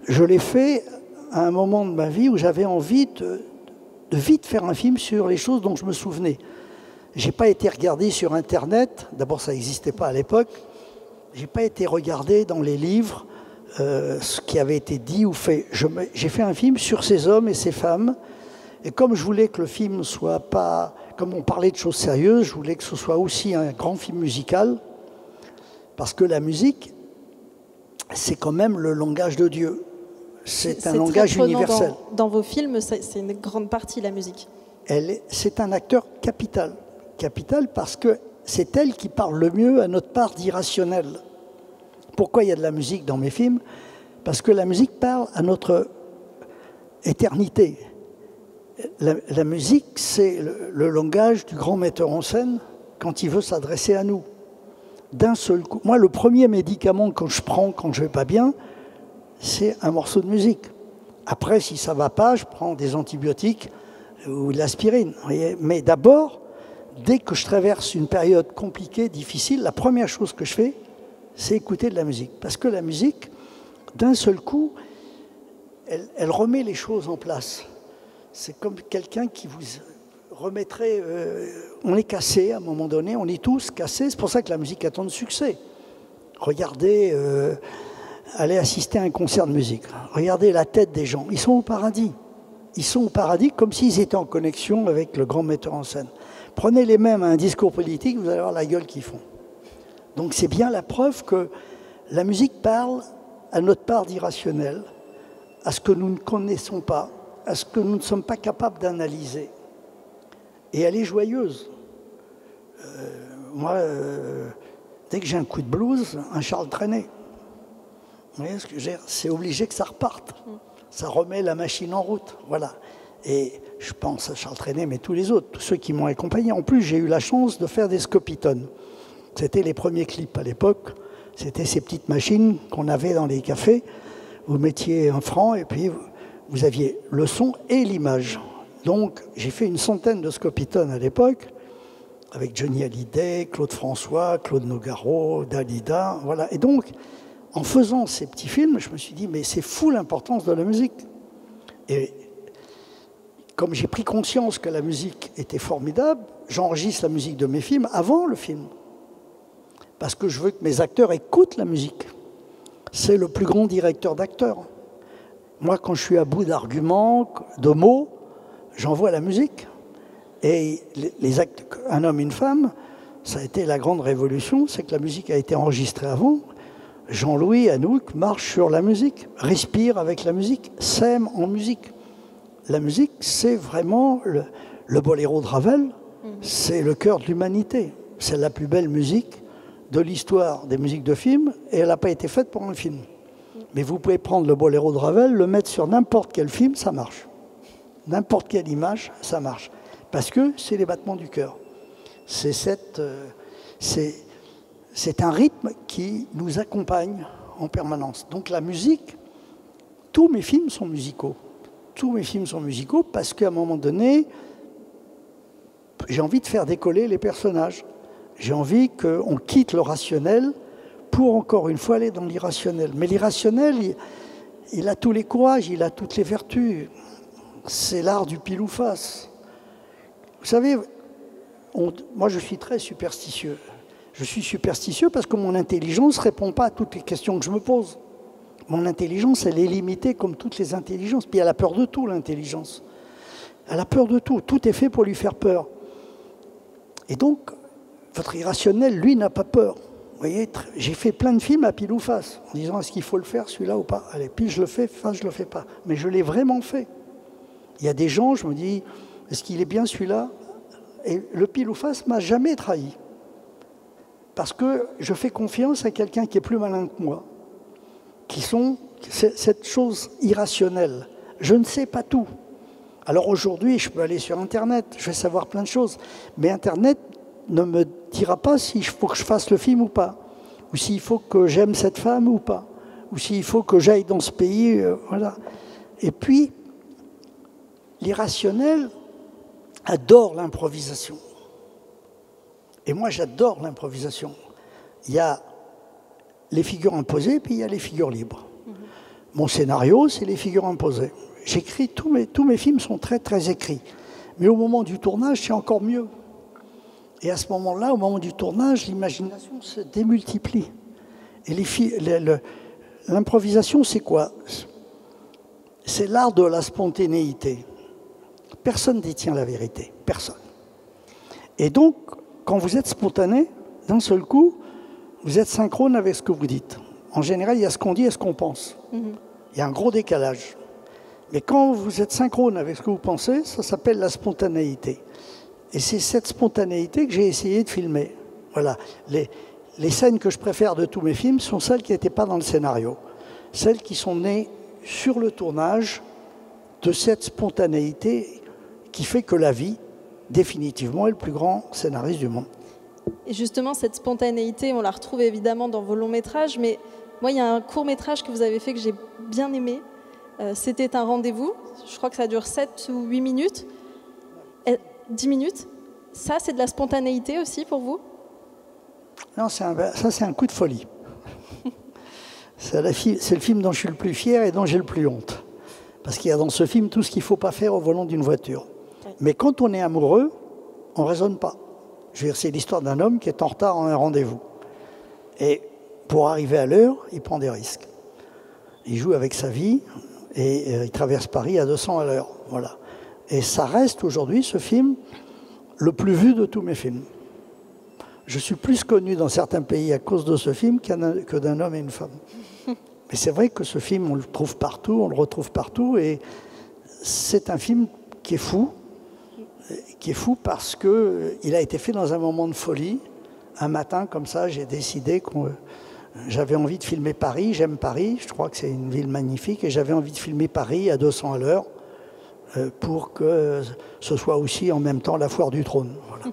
je l'ai fait à un moment de ma vie où j'avais envie de vite faire un film sur les choses dont je me souvenais. Je n'ai pas été regardé sur Internet. D'abord, ça n'existait pas à l'époque. Je n'ai pas été regardé dans les livres ce qui avait été dit ou fait. J'ai fait un film sur ces hommes et ces femmes. Et comme je voulais que le film ne soit pas... Comme on parlait de choses sérieuses, je voulais que ce soit aussi un grand film musical. Parce que la musique, c'est quand même le langage de Dieu. C'est un langage universel. Dans vos films, c'est une grande partie, la musique. C'est un acteur capital. Capital parce que c'est elle qui parle le mieux à notre part d'irrationnel. Pourquoi il y a de la musique dans mes films? Parce que la musique parle à notre éternité. La musique, c'est le langage du grand metteur en scène quand il veut s'adresser à nous. D'un seul coup. Moi, le premier médicament que je prends quand je ne vais pas bien, c'est un morceau de musique. Après, si ça ne va pas, je prends des antibiotiques ou de l'aspirine. Mais d'abord, dès que je traverse une période compliquée, difficile, la première chose que je fais, c'est écouter de la musique. Parce que la musique, d'un seul coup, elle remet les choses en place. C'est comme quelqu'un qui vous remettrait... on est cassé à un moment donné, on est tous cassés. C'est pour ça que la musique a tant de succès. Regardez, allez assister à un concert de musique. Regardez la tête des gens. Ils sont au paradis. Ils sont au paradis comme s'ils étaient en connexion avec le grand metteur en scène. Prenez les mêmes à un discours politique, vous allez voir la gueule qu'ils font. Donc c'est bien la preuve que la musique parle à notre part d'irrationnel, à ce que nous ne connaissons pas, à ce que nous ne sommes pas capables d'analyser. Et elle est joyeuse. Moi, dès que j'ai un coup de blues, un Charles Trenet. Vous voyez ce que je veux dire? C'est obligé que ça reparte. Ça remet la machine en route. Voilà. Et je pense à Charles Trenet, mais tous les autres, tous ceux qui m'ont accompagné. En plus, j'ai eu la chance de faire des scopitones. C'était les premiers clips à l'époque. C'était ces petites machines qu'on avait dans les cafés. Vous mettiez un franc et puis vous aviez le son et l'image. Donc, j'ai fait une centaine de scopitones à l'époque, avec Johnny Hallyday, Claude François, Claude Nougaro, Dalida, voilà. Et donc, en faisant ces petits films, je me suis dit, mais c'est fou l'importance de la musique. Et comme j'ai pris conscience que la musique était formidable, j'enregistre la musique de mes films avant le film. Parce que je veux que mes acteurs écoutent la musique. C'est le plus grand directeur d'acteurs. Moi, quand je suis à bout d'arguments, de mots, j'envoie la musique. Et un homme, une femme, ça a été la grande révolution, c'est que la musique a été enregistrée avant. Jean-Louis Anouk marche sur la musique, respire avec la musique, s'aime en musique. La musique, c'est vraiment le boléro de Ravel, c'est le cœur de l'humanité. C'est la plus belle musique de l'histoire des musiques de films, et elle n'a pas été faite pour un film. Mais vous pouvez prendre le boléro de Ravel, le mettre sur n'importe quel film, ça marche. N'importe quelle image, ça marche. Parce que c'est les battements du cœur. C'est un rythme qui nous accompagne en permanence. Donc la musique, tous mes films sont musicaux. Tous mes films sont musicaux parce qu'à un moment donné, j'ai envie de faire décoller les personnages. J'ai envie qu'on quitte le rationnel pour, encore une fois, aller dans l'irrationnel. Mais l'irrationnel, il a tous les courages, il a toutes les vertus. C'est l'art du pile ou face. Vous savez, moi je suis très superstitieux. Je suis superstitieux parce que mon intelligence ne répond pas à toutes les questions que je me pose. Mon intelligence, elle est limitée comme toutes les intelligences. Puis elle a peur de tout, l'intelligence. Elle a peur de tout. Tout est fait pour lui faire peur. Et donc, votre irrationnel, lui, n'a pas peur. Vous voyez, j'ai fait plein de films à pile ou face, en disant est-ce qu'il faut le faire, celui-là ou pas. Allez, puis je le fais, face, je le fais pas. Mais je l'ai vraiment fait. Il y a des gens, je me dis, est-ce qu'il est bien celui-là? Et le pile ou face m'a jamais trahi. Parce que je fais confiance à quelqu'un qui est plus malin que moi, qui sont cette chose irrationnelle. Je ne sais pas tout. Alors aujourd'hui, je peux aller sur Internet, je vais savoir plein de choses. Mais Internet ne me dira pas s'il faut que je fasse le film ou pas, ou s'il faut que j'aime cette femme ou pas, ou s'il faut que j'aille dans ce pays. Voilà. Et puis, l'irrationnel adore l'improvisation. Et moi, j'adore l'improvisation. Il y a les figures imposées, puis il y a les figures libres. Mon scénario, c'est les figures imposées. J'écris, tous mes films sont très, très écrits. Mais au moment du tournage, c'est encore mieux. Et à ce moment-là, au moment du tournage, l'imagination se démultiplie. Et l'improvisation, c'est quoi? C'est l'art de la spontanéité. Personne ne détient la vérité. Personne. Et donc, quand vous êtes spontané, d'un seul coup, vous êtes synchrone avec ce que vous dites. En général, il y a ce qu'on dit et ce qu'on pense. Il y a un gros décalage. Mais quand vous êtes synchrone avec ce que vous pensez, ça s'appelle la spontanéité. Et c'est cette spontanéité que j'ai essayé de filmer. Voilà. Les scènes que je préfère de tous mes films sont celles qui n'étaient pas dans le scénario. Celles qui sont nées sur le tournage de cette spontanéité qui fait que la vie, définitivement, est le plus grand scénariste du monde. Et justement, cette spontanéité, on la retrouve évidemment dans vos longs métrages, mais moi, il y a un court métrage que vous avez fait que j'ai bien aimé. C'était un rendez-vous. Je crois que ça dure 7 ou 8 minutes. 10 minutes. Ça, c'est de la spontanéité aussi pour vous? Non, ça, c'est un coup de folie. C'est le film dont je suis le plus fier et dont j'ai le plus honte. Parce qu'il y a dans ce film tout ce qu'il ne faut pas faire au volant d'une voiture. Ouais. Mais quand on est amoureux, on ne raisonne pas. Je veux dire, c'est l'histoire d'un homme qui est en retard à un rendez-vous. Et pour arriver à l'heure, il prend des risques. Il joue avec sa vie et il traverse Paris à 200 à l'heure. Voilà. Et ça reste aujourd'hui, ce film, le plus vu de tous mes films. Je suis plus connu dans certains pays à cause de ce film que d'un homme et une femme. Mais c'est vrai que ce film, on le trouve partout, on le retrouve partout. Et c'est un film qui est fou parce qu'il a été fait dans un moment de folie. Un matin, comme ça, j'ai décidé que j'avais envie de filmer Paris. J'aime Paris, je crois que c'est une ville magnifique. Et j'avais envie de filmer Paris à 200 à l'heure pour que ce soit aussi en même temps la foire du trône. Voilà.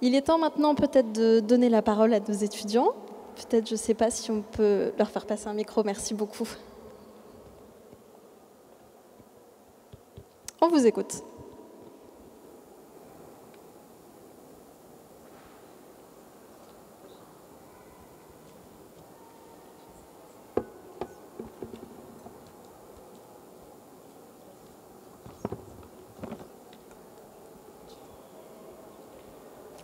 Il est temps maintenant peut-être de donner la parole à nos étudiants. Peut-être, je ne sais pas si on peut leur faire passer un micro. Merci beaucoup. On vous écoute.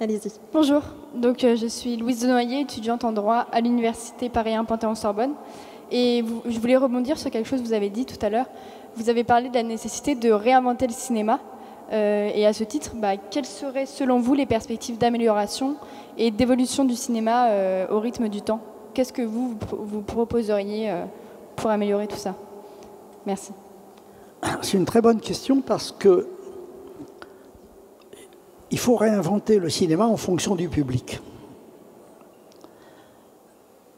Allez-y. Bonjour, donc je suis Louise Denoyer, étudiante en droit à l'université Paris 1 Panthéon-Sorbonne. Et je voulais rebondir sur quelque chose que vous avez dit tout à l'heure. Vous avez parlé de la nécessité de réinventer le cinéma. Et à ce titre, quelles seraient selon vous les perspectives d'amélioration et d'évolution du cinéma au rythme du temps? Qu'est-ce que vous proposeriez pour améliorer tout ça? Merci. C'est une très bonne question parce que il faut réinventer le cinéma en fonction du public.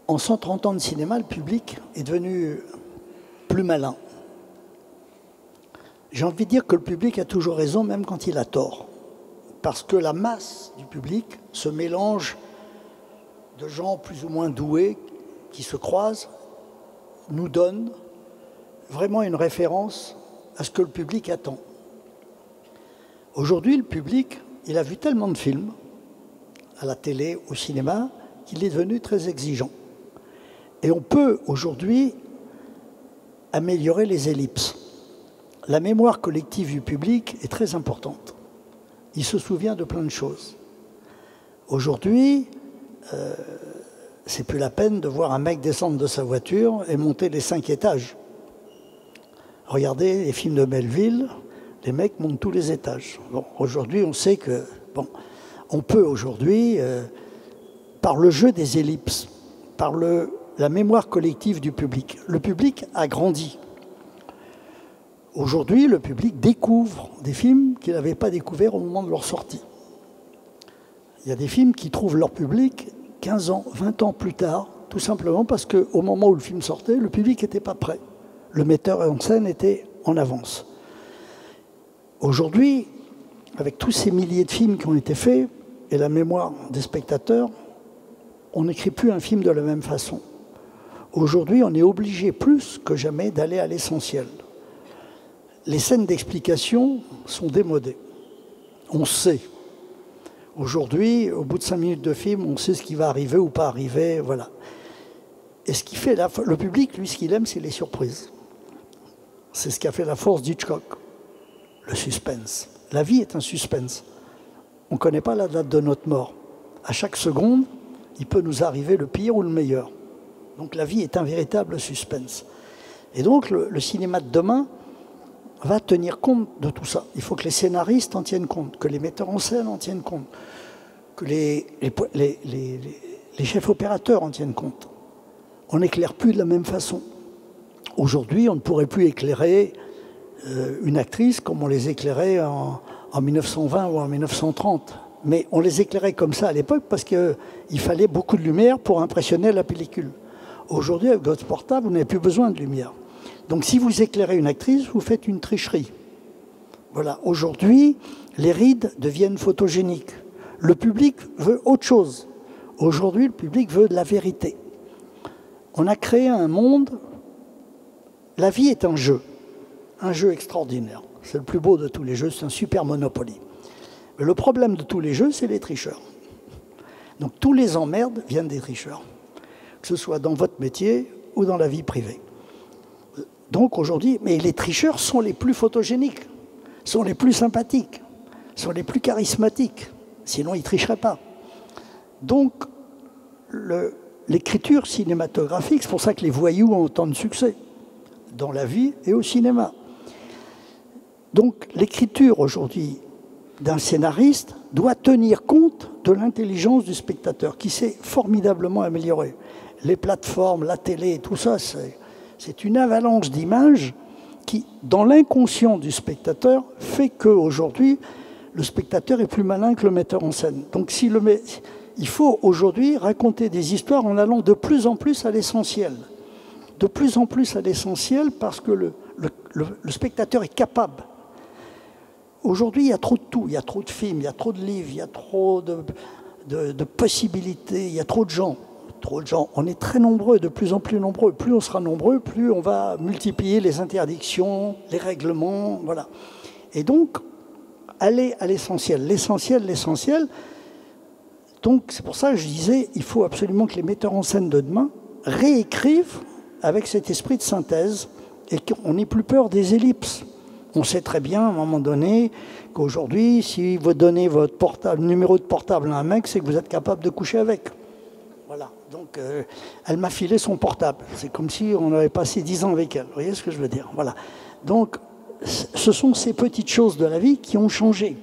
En 130 ans de cinéma, le public est devenu plus malin. J'ai envie de dire que le public a toujours raison, même quand il a tort. Parce que la masse du public se mélange de gens plus ou moins doués qui se croisent, nous donne vraiment une référence à ce que le public attend. Aujourd'hui, le public, il a vu tellement de films, à la télé, au cinéma, qu'il est devenu très exigeant. Et on peut aujourd'hui améliorer les ellipses. La mémoire collective du public est très importante. Il se souvient de plein de choses. Aujourd'hui, c'est plus la peine de voir un mec descendre de sa voiture et monter les 5 étages. Regardez les films de Melville, les mecs montent tous les étages. Bon, aujourd'hui, on sait que, on peut aujourd'hui, par le jeu des ellipses, par la mémoire collective du public, le public a grandi. Aujourd'hui, le public découvre des films qu'il n'avait pas découverts au moment de leur sortie. Il y a des films qui trouvent leur public 15 ans, 20 ans plus tard, tout simplement parce qu'au moment où le film sortait, le public n'était pas prêt. Le metteur en scène était en avance. Aujourd'hui, avec tous ces milliers de films qui ont été faits et la mémoire des spectateurs, on n'écrit plus un film de la même façon. Aujourd'hui, on est obligé plus que jamais d'aller à l'essentiel. Les scènes d'explication sont démodées. On sait. Aujourd'hui, au bout de 5 minutes de film, on sait ce qui va arriver ou pas arriver, voilà. Et ce qui fait le public, lui, ce qu'il aime, c'est les surprises. C'est ce qui a fait la force d'Hitchcock, le suspense. La vie est un suspense. On ne connaît pas la date de notre mort. À chaque seconde, il peut nous arriver le pire ou le meilleur. Donc la vie est un véritable suspense. Et donc le cinéma de demain va tenir compte de tout ça. Il faut que les scénaristes en tiennent compte, que les metteurs en scène en tiennent compte, que les chefs opérateurs en tiennent compte. On n'éclaire plus de la même façon. Aujourd'hui, on ne pourrait plus éclairer une actrice comme on les éclairait en 1920 ou en 1930. Mais on les éclairait comme ça à l'époque parce qu'il fallait beaucoup de lumière pour impressionner la pellicule. Aujourd'hui, avec votre portable, vous n'avez plus besoin de lumière. Donc si vous éclairez une actrice, vous faites une tricherie. Voilà. Aujourd'hui, les rides deviennent photogéniques. Le public veut autre chose. Aujourd'hui, le public veut de la vérité. On a créé un monde. La vie est un jeu extraordinaire. C'est le plus beau de tous les jeux, c'est un super Monopoly. Mais le problème de tous les jeux, c'est les tricheurs. Donc tous les emmerdes viennent des tricheurs, que ce soit dans votre métier ou dans la vie privée. Donc aujourd'hui, mais les tricheurs sont les plus photogéniques, sont les plus sympathiques, sont les plus charismatiques. Sinon, ils ne tricheraient pas. Donc, l'écriture cinématographique, c'est pour ça que les voyous ont autant de succès, dans la vie et au cinéma. Donc, l'écriture aujourd'hui d'un scénariste doit tenir compte de l'intelligence du spectateur, qui s'est formidablement améliorée. Les plateformes, la télé, tout ça, c'est une avalanche d'images qui, dans l'inconscient du spectateur, fait qu'aujourd'hui, le spectateur est plus malin que le metteur en scène. Donc il faut aujourd'hui raconter des histoires en allant de plus en plus à l'essentiel. De plus en plus à l'essentiel parce que le spectateur est capable. Aujourd'hui, il y a trop de tout. Il y a trop de films, il y a trop de livres, il y a trop de possibilités, il y a trop de gens. On est très nombreux, de plus en plus nombreux. Plus on sera nombreux, plus on va multiplier les interdictions, les règlements, voilà. Et donc, aller à l'essentiel. L'essentiel. Donc, c'est pour ça que je disais, il faut absolument que les metteurs en scène de demain réécrivent avec cet esprit de synthèse et qu'on n'ait plus peur des ellipses. On sait très bien, à un moment donné, qu'aujourd'hui, si vous donnez votre numéro de portable à un mec, c'est que vous êtes capable de coucher avec. Voilà. Donc, elle m'a filé son portable. C'est comme si on avait passé 10 ans avec elle. Vous voyez ce que je veux dire? Voilà. Donc, ce sont ces petites choses de la vie qui ont changé.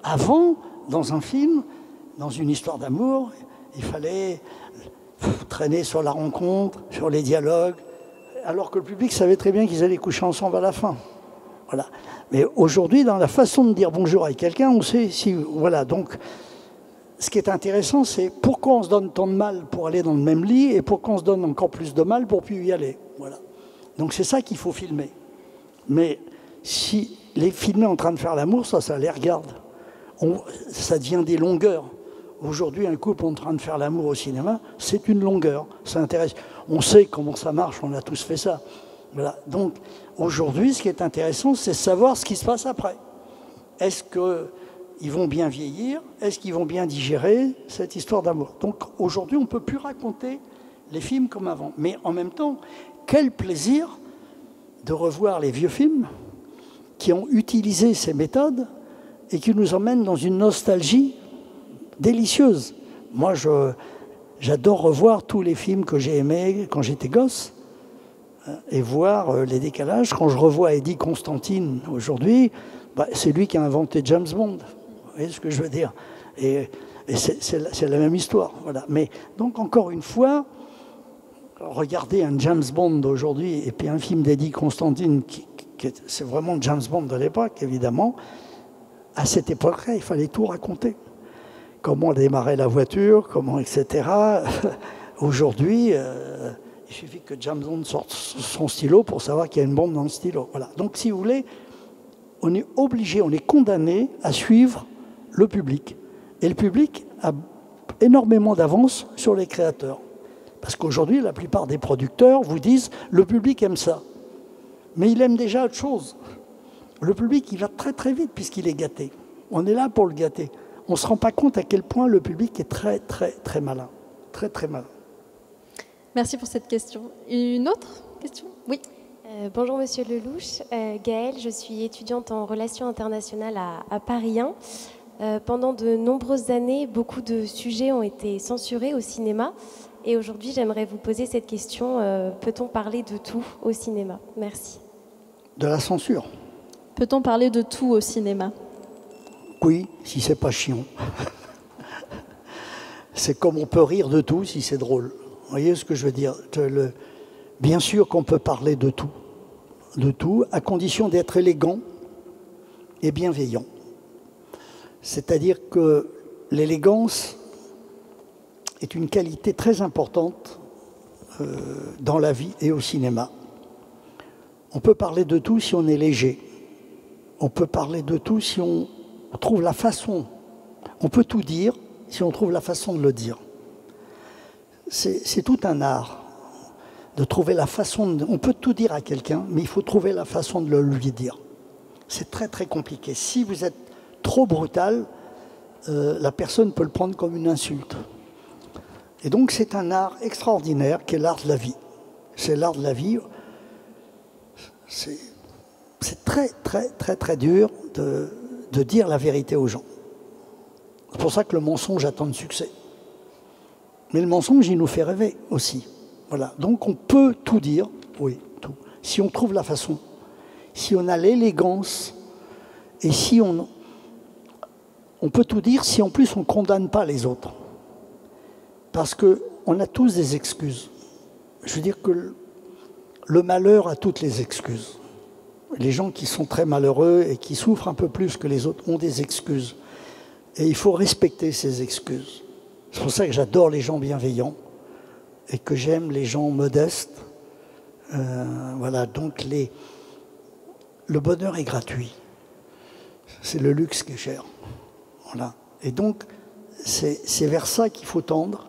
Avant, dans un film, dans une histoire d'amour, il fallait traîner sur la rencontre, sur les dialogues, alors que le public savait très bien qu'ils allaient coucher ensemble à la fin. Voilà. Mais aujourd'hui, dans la façon de dire bonjour à quelqu'un, on sait si... Voilà, donc, ce qui est intéressant, c'est pourquoi on se donne tant de mal pour aller dans le même lit et pourquoi on se donne encore plus de mal pour plus y aller. Voilà. Donc c'est ça qu'il faut filmer. Mais si les filmer en train de faire l'amour, ça les regarde. Ça devient des longueurs. Aujourd'hui, un couple en train de faire l'amour au cinéma, c'est une longueur. Ça intéresse. On sait comment ça marche, on a tous fait ça. Voilà. Donc aujourd'hui, ce qui est intéressant, c'est savoir ce qui se passe après. Est-ce qu'ils vont bien vieillir? Est-ce qu'ils vont bien digérer cette histoire d'amour? Donc aujourd'hui, on ne peut plus raconter les films comme avant. Mais en même temps, quel plaisir de revoir les vieux films qui ont utilisé ces méthodes et qui nous emmènent dans une nostalgie délicieuse. Moi, j'adore revoir tous les films que j'ai aimés quand j'étais gosse et voir les décalages. Quand je revois Eddie Constantine aujourd'hui, c'est lui qui a inventé James Bond. Vous voyez ce que je veux dire? Et c'est la même histoire. Voilà. Mais donc, encore une fois, regarder un James Bond d'aujourd'hui et puis un film d'Eddie Constantine, c'est vraiment James Bond de l'époque, évidemment. À cette époque-là, il fallait tout raconter. Comment démarrer la voiture, comment, etc. Aujourd'hui, il suffit que James Bond sorte son stylo pour savoir qu'il y a une bombe dans le stylo. Voilà. Donc, si vous voulez, on est obligé, on est condamné à suivre le public. Et le public a énormément d'avance sur les créateurs. Parce qu'aujourd'hui, la plupart des producteurs vous disent « le public aime ça ». Mais il aime déjà autre chose. Le public, il va très très vite puisqu'il est gâté. On est là pour le gâter. On ne se rend pas compte à quel point le public est très très très malin. Très très malin. Merci pour cette question. Une autre question? Oui. Bonjour Monsieur Lelouch. Gaëlle, je suis étudiante en relations internationales à Paris 1. Pendant de nombreuses années, beaucoup de sujets ont été censurés au cinéma. Et aujourd'hui, j'aimerais vous poser cette question. Peut-on parler de tout au cinéma? Merci. De la censure? Peut-on parler de tout au cinéma? Oui, si c'est pas chiant. C'est comme on peut rire de tout si c'est drôle. Vous voyez ce que je veux dire? Bien sûr qu'on peut parler de tout, à condition d'être élégant et bienveillant. C'est-à-dire que l'élégance est une qualité très importante dans la vie et au cinéma. On peut parler de tout si on est léger. On peut parler de tout si on trouve la façon. On peut tout dire si on trouve la façon de le dire. C'est tout un art de trouver la façon. On peut tout dire à quelqu'un, mais il faut trouver la façon de le lui dire. C'est très très compliqué. Si vous êtes trop brutal, la personne peut le prendre comme une insulte. Et donc c'est un art extraordinaire qui est l'art de la vie. C'est l'art de la vie. C'est très très très très dur de dire la vérité aux gens. C'est pour ça que le mensonge a tant de succès. Mais le mensonge, il nous fait rêver aussi. Voilà. Donc on peut tout dire, oui, tout. Si on trouve la façon, si on a l'élégance, et si on peut tout dire si en plus on ne condamne pas les autres. Parce qu'on a tous des excuses. Je veux dire que le malheur a toutes les excuses. Les gens qui sont très malheureux et qui souffrent un peu plus que les autres ont des excuses. Et il faut respecter ces excuses. C'est pour ça que j'adore les gens bienveillants et que j'aime les gens modestes. Voilà, donc le bonheur est gratuit. C'est le luxe qui est cher. Voilà. Et donc, c'est vers ça qu'il faut tendre.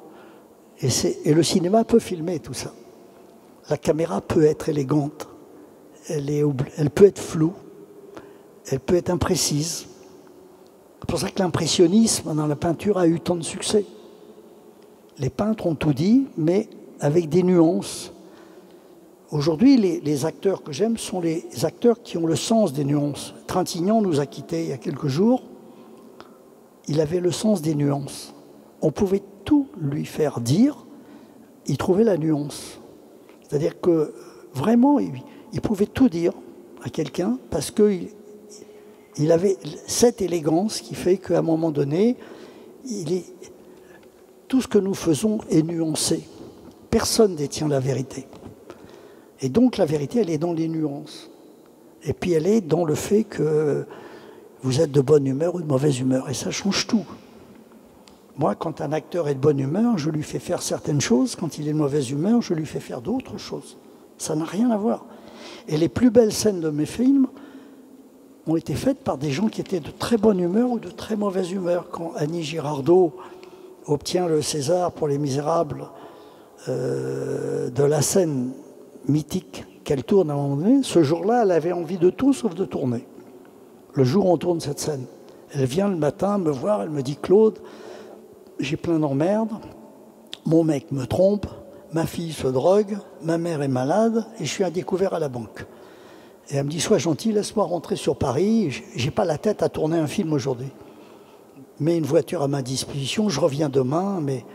Et le cinéma peut filmer tout ça. La caméra peut être élégante. Elle peut être floue. Elle peut être imprécise. C'est pour ça que l'impressionnisme dans la peinture a eu tant de succès. Les peintres ont tout dit, mais avec des nuances. Aujourd'hui, les acteurs que j'aime sont les acteurs qui ont le sens des nuances. Trintignant nous a quittés il y a quelques jours. Il avait le sens des nuances. On pouvait tout lui faire dire, il trouvait la nuance. C'est-à-dire que vraiment, il pouvait tout dire à quelqu'un parce qu'il avait cette élégance qui fait qu'à un moment donné, tout ce que nous faisons est nuancé. Personne ne détient la vérité. Et donc la vérité, elle est dans les nuances. Et puis elle est dans le fait que vous êtes de bonne humeur ou de mauvaise humeur. Et ça change tout. Moi, quand un acteur est de bonne humeur, je lui fais faire certaines choses. Quand il est de mauvaise humeur, je lui fais faire d'autres choses. Ça n'a rien à voir. Et les plus belles scènes de mes films ont été faites par des gens qui étaient de très bonne humeur ou de très mauvaise humeur. Quand Annie Girardot obtient le César pour Les Misérables, de la scène mythique qu'elle tourne à un moment donné, ce jour-là, elle avait envie de tout sauf de tourner. Le jour où on tourne cette scène. Elle vient le matin me voir, elle me dit « Claude, j'ai plein d'emmerdes, mon mec me trompe, ma fille se drogue, ma mère est malade et je suis à découvert à la banque. » Et elle me dit « Sois gentil, laisse-moi rentrer sur Paris, j'ai pas la tête à tourner un film aujourd'hui. Mets une voiture à ma disposition, je reviens demain, mais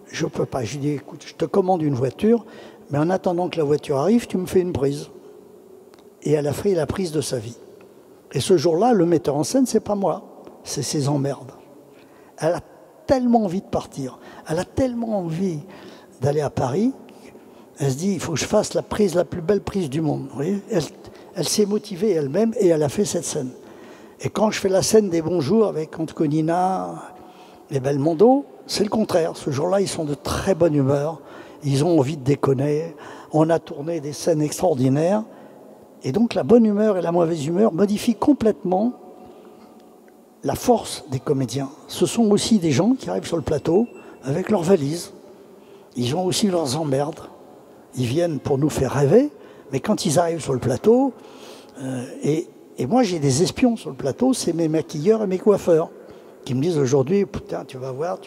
je peux pas. » Je lui dis « Écoute, je te commande une voiture, mais en attendant que la voiture arrive, tu me fais une prise. » Et elle a fait la prise de sa vie. Et ce jour-là, le metteur en scène, c'est pas moi, c'est ses emmerdes. Elle a tellement envie de partir, elle a tellement envie d'aller à Paris, elle se dit, il faut que je fasse la plus belle prise du monde. Vous voyez, elle s'est motivée elle-même et elle a fait cette scène. Et quand je fais la scène des bonjours avec Antonina et Belmondo, c'est le contraire. Ce jour-là, ils sont de très bonne humeur ils ont envie de déconner. On a tourné des scènes extraordinaires. Et donc la bonne humeur et la mauvaise humeur modifient complètement la force des comédiens. Ce sont aussi des gens qui arrivent sur le plateau avec leurs valises. Ils ont aussi leurs emmerdes. Ils viennent pour nous faire rêver, mais quand ils arrivent sur le plateau, et moi j'ai des espions sur le plateau, c'est mes maquilleurs et mes coiffeurs, qui me disent aujourd'hui, putain, tu vas voir,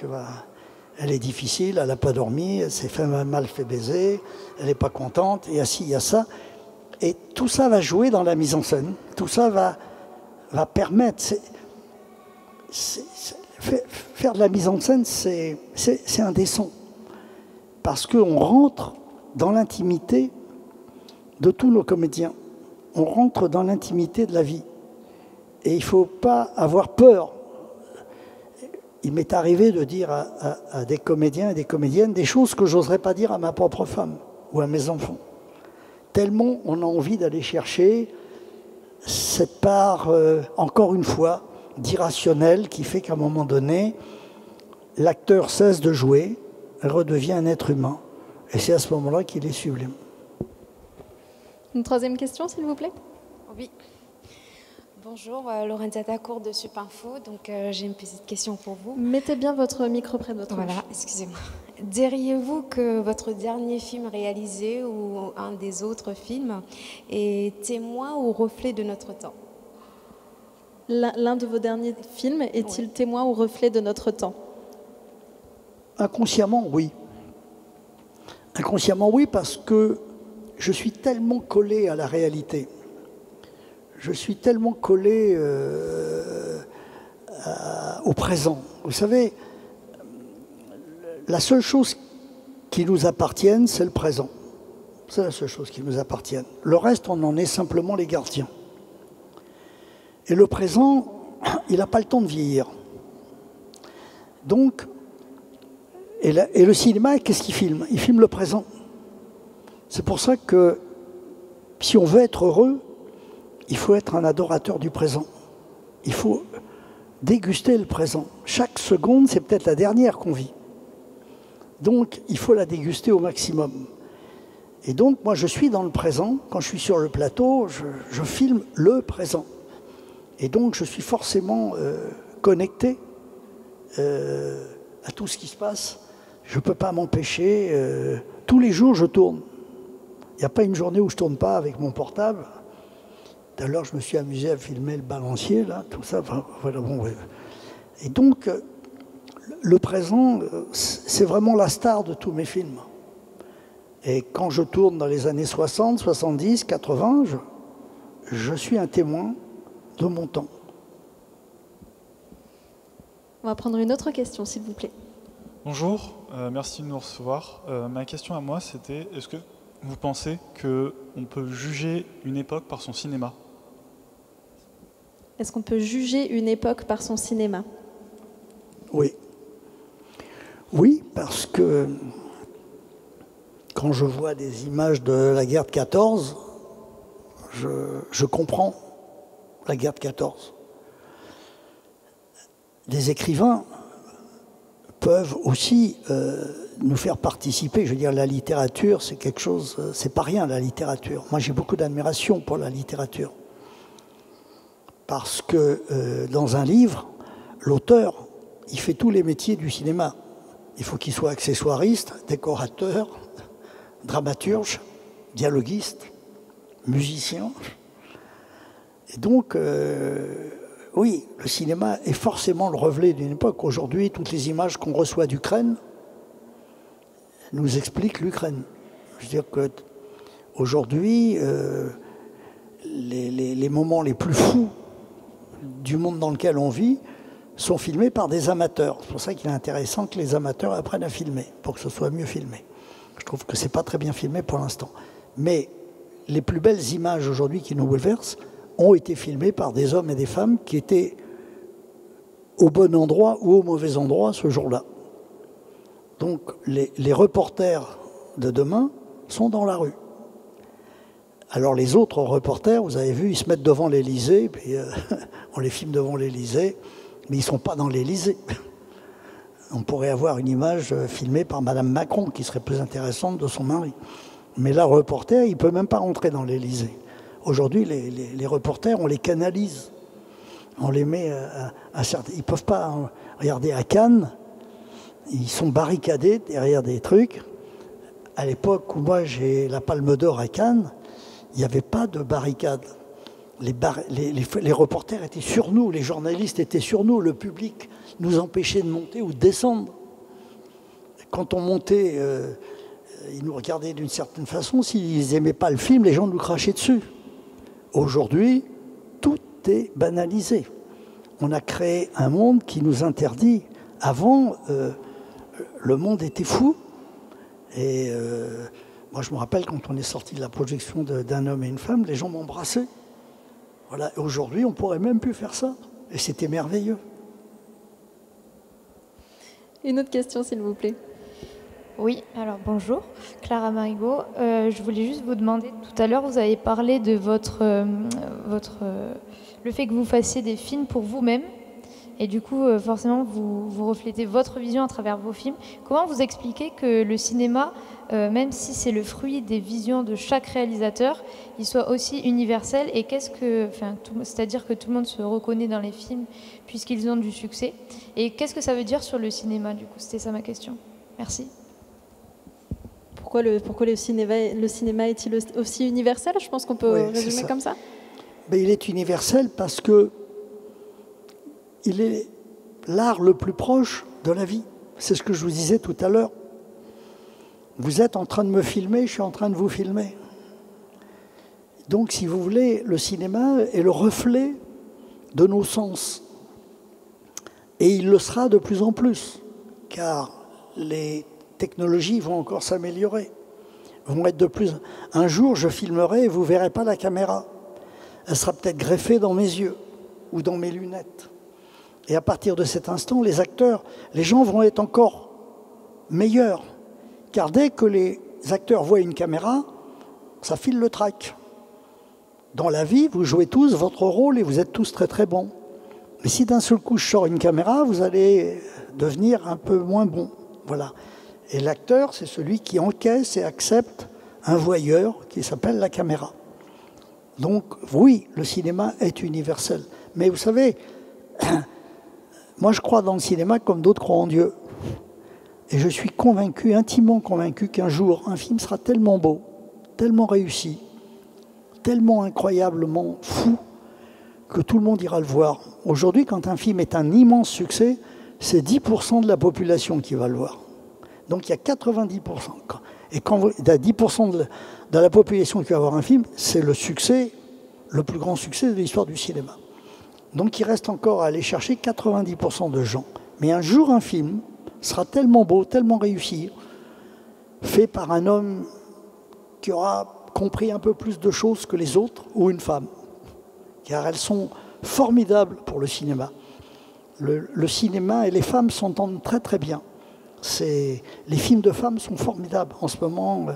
elle est difficile, elle n'a pas dormi, elle s'est mal fait baiser, elle n'est pas contente, il y a ci, il y a ça. Et tout ça va jouer dans la mise en scène. Tout ça va permettre... faire de la mise en scène, c'est indécent. Parce qu'on rentre dans l'intimité de tous nos comédiens. On rentre dans l'intimité de la vie. Et il ne faut pas avoir peur. Il m'est arrivé de dire à des comédiens et des comédiennes des choses que je n'oserais pas dire à ma propre femme ou à mes enfants. Tellement on a envie d'aller chercher cette part, encore une fois, d'irrationnel qui fait qu'à un moment donné, l'acteur cesse de jouer et redevient un être humain. Et c'est à ce moment-là qu'il est sublime. Une troisième question, s'il vous plaît. Oui. Bonjour, Lorenza Dacour de Supinfo. Donc, j'ai une petite question pour vous. Mettez bien votre micro près de votre bouche. Voilà, excusez-moi. Diriez-vous que votre dernier film réalisé ou un des autres films est témoin ou reflet de notre temps? L'un de vos derniers films est-il témoin ou reflet de notre temps? Inconsciemment, oui. Inconsciemment, oui, parce que je suis tellement collé à la réalité. Je suis tellement collé au présent. Vous savez, la seule chose qui nous appartienne, c'est le présent. C'est la seule chose qui nous appartienne. Le reste, on en est simplement les gardiens. Et le présent, il n'a pas le temps de vieillir. Donc, et le cinéma, qu'est-ce qu'il filme? Il filme le présent. C'est pour ça que, si on veut être heureux, il faut être un adorateur du présent. Il faut déguster le présent. Chaque seconde, c'est peut-être la dernière qu'on vit. Donc, il faut la déguster au maximum. Et donc, moi, je suis dans le présent. Quand je suis sur le plateau, je filme le présent. Et donc, je suis forcément connecté à tout ce qui se passe. Je ne peux pas m'empêcher. Tous les jours, je tourne. Il n'y a pas une journée où je ne tourne pas avec mon portable. D'ailleurs, je me suis amusé à filmer le balancier, là, tout ça. Enfin, voilà, bon, ouais. Et donc, le présent, c'est vraiment la star de tous mes films. Et quand je tourne dans les années 60, 70, 80, je suis un témoin de mon temps. On va prendre une autre question, s'il vous plaît. Bonjour, merci de nous recevoir. Ma question à moi, c'était, est-ce que vous pensez qu'on peut juger une époque par son cinéma? Est-ce qu'on peut juger une époque par son cinéma? Oui. Oui, parce que quand je vois des images de la guerre de 14, je comprends la guerre de 14. Des écrivains peuvent aussi nous faire participer. Je veux dire, la littérature, c'est quelque chose, c'est pas rien, la littérature. Moi, j'ai beaucoup d'admiration pour la littérature. Parce que dans un livre, l'auteur, il fait tous les métiers du cinéma. Il faut qu'il soit accessoiriste, décorateur, dramaturge, dialoguiste, musicien. Et donc, oui, le cinéma est forcément le reflet d'une époque. Aujourd'hui, toutes les images qu'on reçoit d'Ukraine nous expliquent l'Ukraine. Je veux dire qu'aujourd'hui, les moments les plus fous du monde dans lequel on vit sont filmés par des amateurs. C'est pour ça qu'il est intéressant que les amateurs apprennent à filmer, pour que ce soit mieux filmé. Je trouve que ce n'est pas très bien filmé pour l'instant. Mais les plus belles images aujourd'hui qui nous bouleversent ont été filmées par des hommes et des femmes qui étaient au bon endroit ou au mauvais endroit ce jour-là. Donc les reporters de demain sont dans la rue. Alors les autres reporters, vous avez vu, ils se mettent devant l'Élysée, puis on les filme devant l'Élysée, mais ils ne sont pas dans l'Élysée. On pourrait avoir une image filmée par Madame Macron qui serait plus intéressante de son mari. Mais là, reporter, il ne peut même pas rentrer dans l'Élysée. Aujourd'hui, les reporters, on les canalise. On les met à certains... Ils ne peuvent pas regarder à Cannes. Ils sont barricadés derrière des trucs. À l'époque où moi j'ai la Palme d'Or à Cannes, il n'y avait pas de barricade. Les reporters étaient sur nous, les journalistes étaient sur nous, le public nous empêchait de monter ou de descendre. Quand on montait, ils nous regardaient d'une certaine façon. S'ils n'aimaient pas le film, les gens nous crachaient dessus. Aujourd'hui, tout est banalisé. On a créé un monde qui nous interdit. Avant, le monde était fou. Et moi, je me rappelle quand on est sorti de la projection d'Un homme et une femme, les gens m'embrassaient. Voilà. Aujourd'hui, on ne pourrait même plus faire ça. Et c'était merveilleux. Une autre question, s'il vous plaît. Oui, alors bonjour, Clara Marigot. Je voulais juste vous demander, tout à l'heure, vous avez parlé de le fait que vous fassiez des films pour vous-même. Et du coup, forcément, vous reflétez votre vision à travers vos films. Comment vous expliquez que le cinéma, même si c'est le fruit des visions de chaque réalisateur, il soit aussi universel et c'est-à-dire que tout le monde se reconnaît dans les films puisqu'ils ont du succès. Et qu'est-ce que ça veut dire sur le cinéma, du coup? C'était ça ma question. Merci. Pourquoi le cinéma est-il aussi universel? Je pense qu'on peut résumer comme ça. Mais il est universel parce que il est l'art le plus proche de la vie. C'est ce que je vous disais tout à l'heure. Vous êtes en train de me filmer, je suis en train de vous filmer. Donc, si vous voulez, le cinéma est le reflet de nos sens. Et il le sera de plus en plus, car les technologies vont encore s'améliorer. Vont être de plus... Un jour, je filmerai et vous ne verrez pas la caméra. Elle sera peut-être greffée dans mes yeux ou dans mes lunettes. Et à partir de cet instant, les acteurs, les gens vont être encore meilleurs. Car dès que les acteurs voient une caméra, ça file le trac. Dans la vie, vous jouez tous votre rôle et vous êtes tous très très bons. Mais si d'un seul coup je sors une caméra, vous allez devenir un peu moins bon. Voilà. Et l'acteur, c'est celui qui encaisse et accepte un voyeur qui s'appelle la caméra. Donc oui, le cinéma est universel. Mais vous savez... Moi, je crois dans le cinéma comme d'autres croient en Dieu. Et je suis convaincu, intimement convaincu, qu'un jour, un film sera tellement beau, tellement réussi, tellement incroyablement fou, que tout le monde ira le voir. Aujourd'hui, quand un film est un immense succès, c'est 10% de la population qui va le voir. Donc il y a 90%. Et quand il y a 10% de la population qui va voir un film, c'est le succès, le plus grand succès de l'histoire du cinéma. Donc il reste encore à aller chercher 90% de gens. Mais un jour, un film sera tellement beau, tellement réussi, fait par un homme qui aura compris un peu plus de choses que les autres, ou une femme. Car elles sont formidables pour le cinéma. Le cinéma et les femmes s'entendent très très bien. Les films de femmes sont formidables. En ce moment,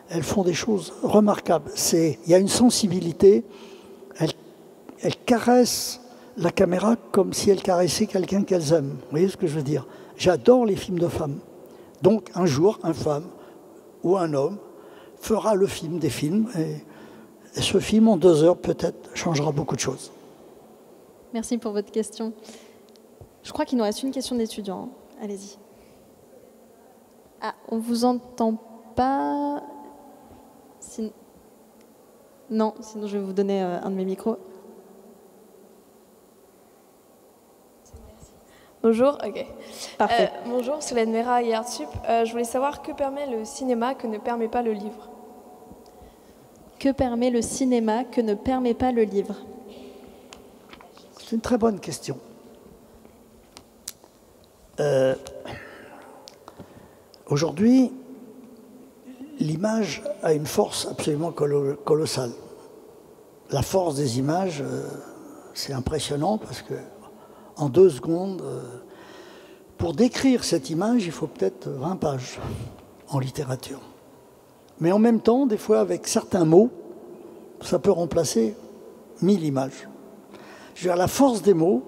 elles font des choses remarquables. Il y a une sensibilité, elles caressent la caméra comme si elle caressait quelqu'un qu'elles aiment. Vous voyez ce que je veux dire? J'adore les films de femmes. Donc, un jour, une femme ou un homme fera le film des films. Et ce film, en 2 heures, peut-être, changera beaucoup de choses. Merci pour votre question. Je crois qu'il nous reste une question d'étudiant. Allez-y. Ah, on ne vous entend pas. Non, sinon je vais vous donner un de mes micros. Bonjour, ok. Parfait. Bonjour, Solène Mera et Artsup. Je voulais savoir que permet le cinéma que ne permet pas le livre. Que permet le cinéma que ne permet pas le livre? C'est une très bonne question. Aujourd'hui, l'image a une force absolument colossale. La force des images, c'est impressionnant parce que en 2 secondes, pour décrire cette image, il faut peut-être 20 pages en littérature. Mais en même temps, des fois, avec certains mots, ça peut remplacer 1000 images. Je veux dire, la force des mots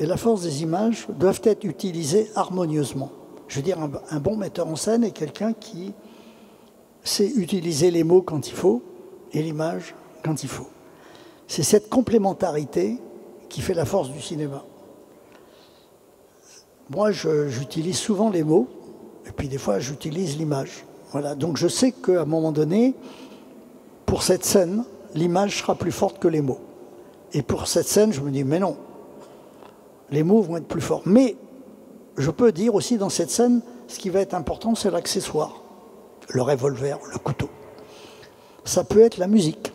et la force des images doivent être utilisées harmonieusement. Je veux dire, un bon metteur en scène est quelqu'un qui sait utiliser les mots quand il faut et l'image quand il faut. C'est cette complémentarité qui fait la force du cinéma. Moi, j'utilise souvent les mots, et puis des fois, j'utilise l'image. Voilà. Donc je sais qu'à un moment donné, pour cette scène, l'image sera plus forte que les mots. Et pour cette scène, je me dis, mais non, les mots vont être plus forts. Mais je peux dire aussi dans cette scène, ce qui va être important, c'est l'accessoire. Le revolver, le couteau. Ça peut être la musique.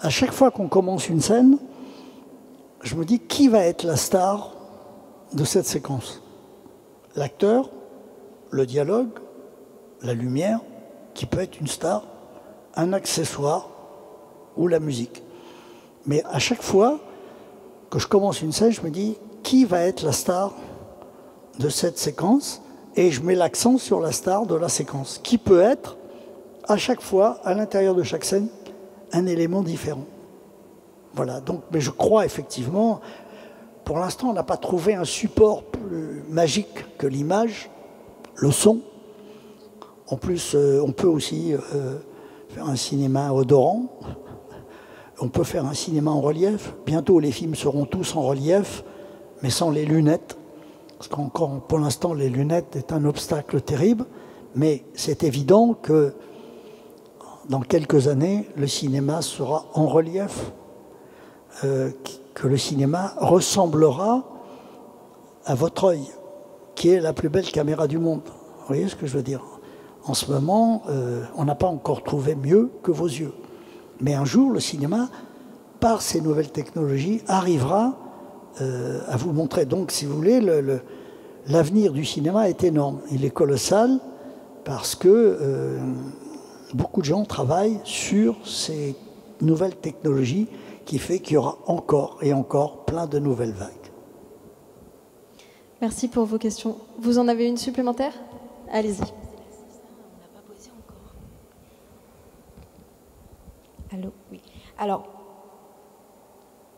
À chaque fois qu'on commence une scène, je me dis, qui va être la star de cette séquence? L'acteur, le dialogue, la lumière, qui peut être une star, un accessoire ou la musique. Mais à chaque fois que je commence une scène, je me dis, qui va être la star de cette séquence? Et je mets l'accent sur la star de la séquence, qui peut être, à chaque fois, à l'intérieur de chaque scène, un élément différent. Voilà, donc, mais je crois effectivement, pour l'instant, on n'a pas trouvé un support plus magique que l'image, le son. En plus, on peut aussi faire un cinéma odorant. On peut faire un cinéma en relief. Bientôt, les films seront tous en relief, mais sans les lunettes. Parce qu'encore, pour l'instant, les lunettes est un obstacle terrible. Mais c'est évident que dans quelques années, le cinéma sera en relief, que le cinéma ressemblera à votre œil, qui est la plus belle caméra du monde. Vous voyez ce que je veux dire? En ce moment, on n'a pas encore trouvé mieux que vos yeux. Mais un jour, le cinéma, par ces nouvelles technologies, arrivera à vous montrer. Donc, si vous voulez, l'avenir du cinéma est énorme. Il est colossal parce que beaucoup de gens travaillent sur ces nouvelles technologies qui fait qu'il y aura encore et encore plein de nouvelles vagues. Merci pour vos questions. Vous en avez une supplémentaire? Allez-y. Allô? Oui. Alors,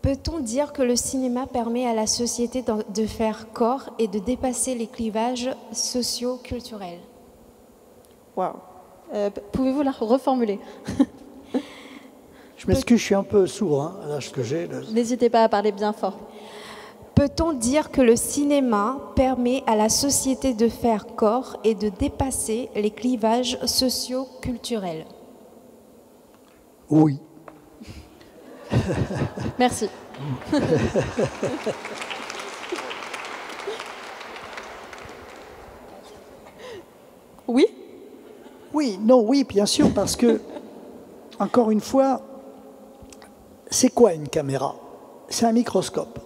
peut-on dire que le cinéma permet à la société de faire corps et de dépasser les clivages socio-culturels? Waouh. Pouvez-vous la reformuler? Je m'excuse, je suis un peu sourd à l'âge que j'ai. N'hésitez pas à parler bien fort. Peut-on dire que le cinéma permet à la société de faire corps et de dépasser les clivages socio-culturels? Oui. Merci. Oui? Oui, non, oui, bien sûr, parce que, encore une fois, c'est quoi une caméra? C'est un microscope.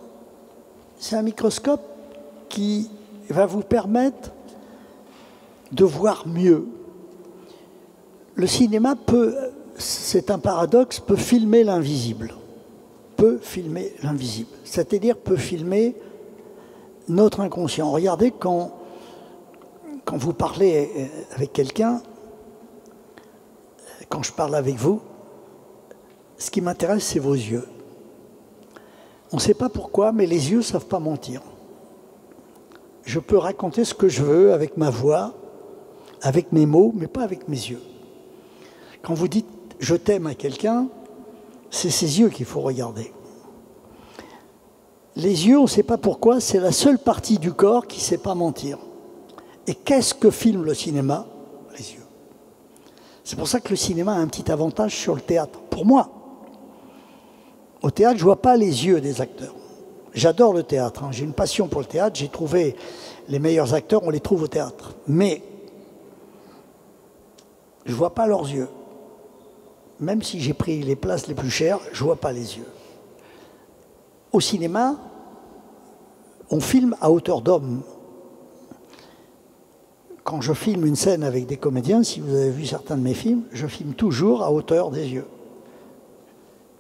C'est un microscope qui va vous permettre de voir mieux. Le cinéma peut, c'est un paradoxe, peut filmer l'invisible. Peut filmer l'invisible. C'est-à-dire peut filmer notre inconscient. Regardez, quand vous parlez avec quelqu'un, quand je parle avec vous, ce qui m'intéresse, c'est vos yeux. On ne sait pas pourquoi, mais les yeux ne savent pas mentir. Je peux raconter ce que je veux avec ma voix, avec mes mots, mais pas avec mes yeux. Quand vous dites « je t'aime » à quelqu'un, c'est ses yeux qu'il faut regarder. Les yeux, on ne sait pas pourquoi, c'est la seule partie du corps qui ne sait pas mentir. Et qu'est-ce que filme le cinéma? Les yeux. C'est pour ça que le cinéma a un petit avantage sur le théâtre. Pour moi, au théâtre, je ne vois pas les yeux des acteurs. J'adore le théâtre, j'ai une passion pour le théâtre, j'ai trouvé les meilleurs acteurs, on les trouve au théâtre. Mais je ne vois pas leurs yeux. Même si j'ai pris les places les plus chères, je ne vois pas les yeux. Au cinéma, on filme à hauteur d'homme. Quand je filme une scène avec des comédiens, si vous avez vu certains de mes films, je filme toujours à hauteur des yeux.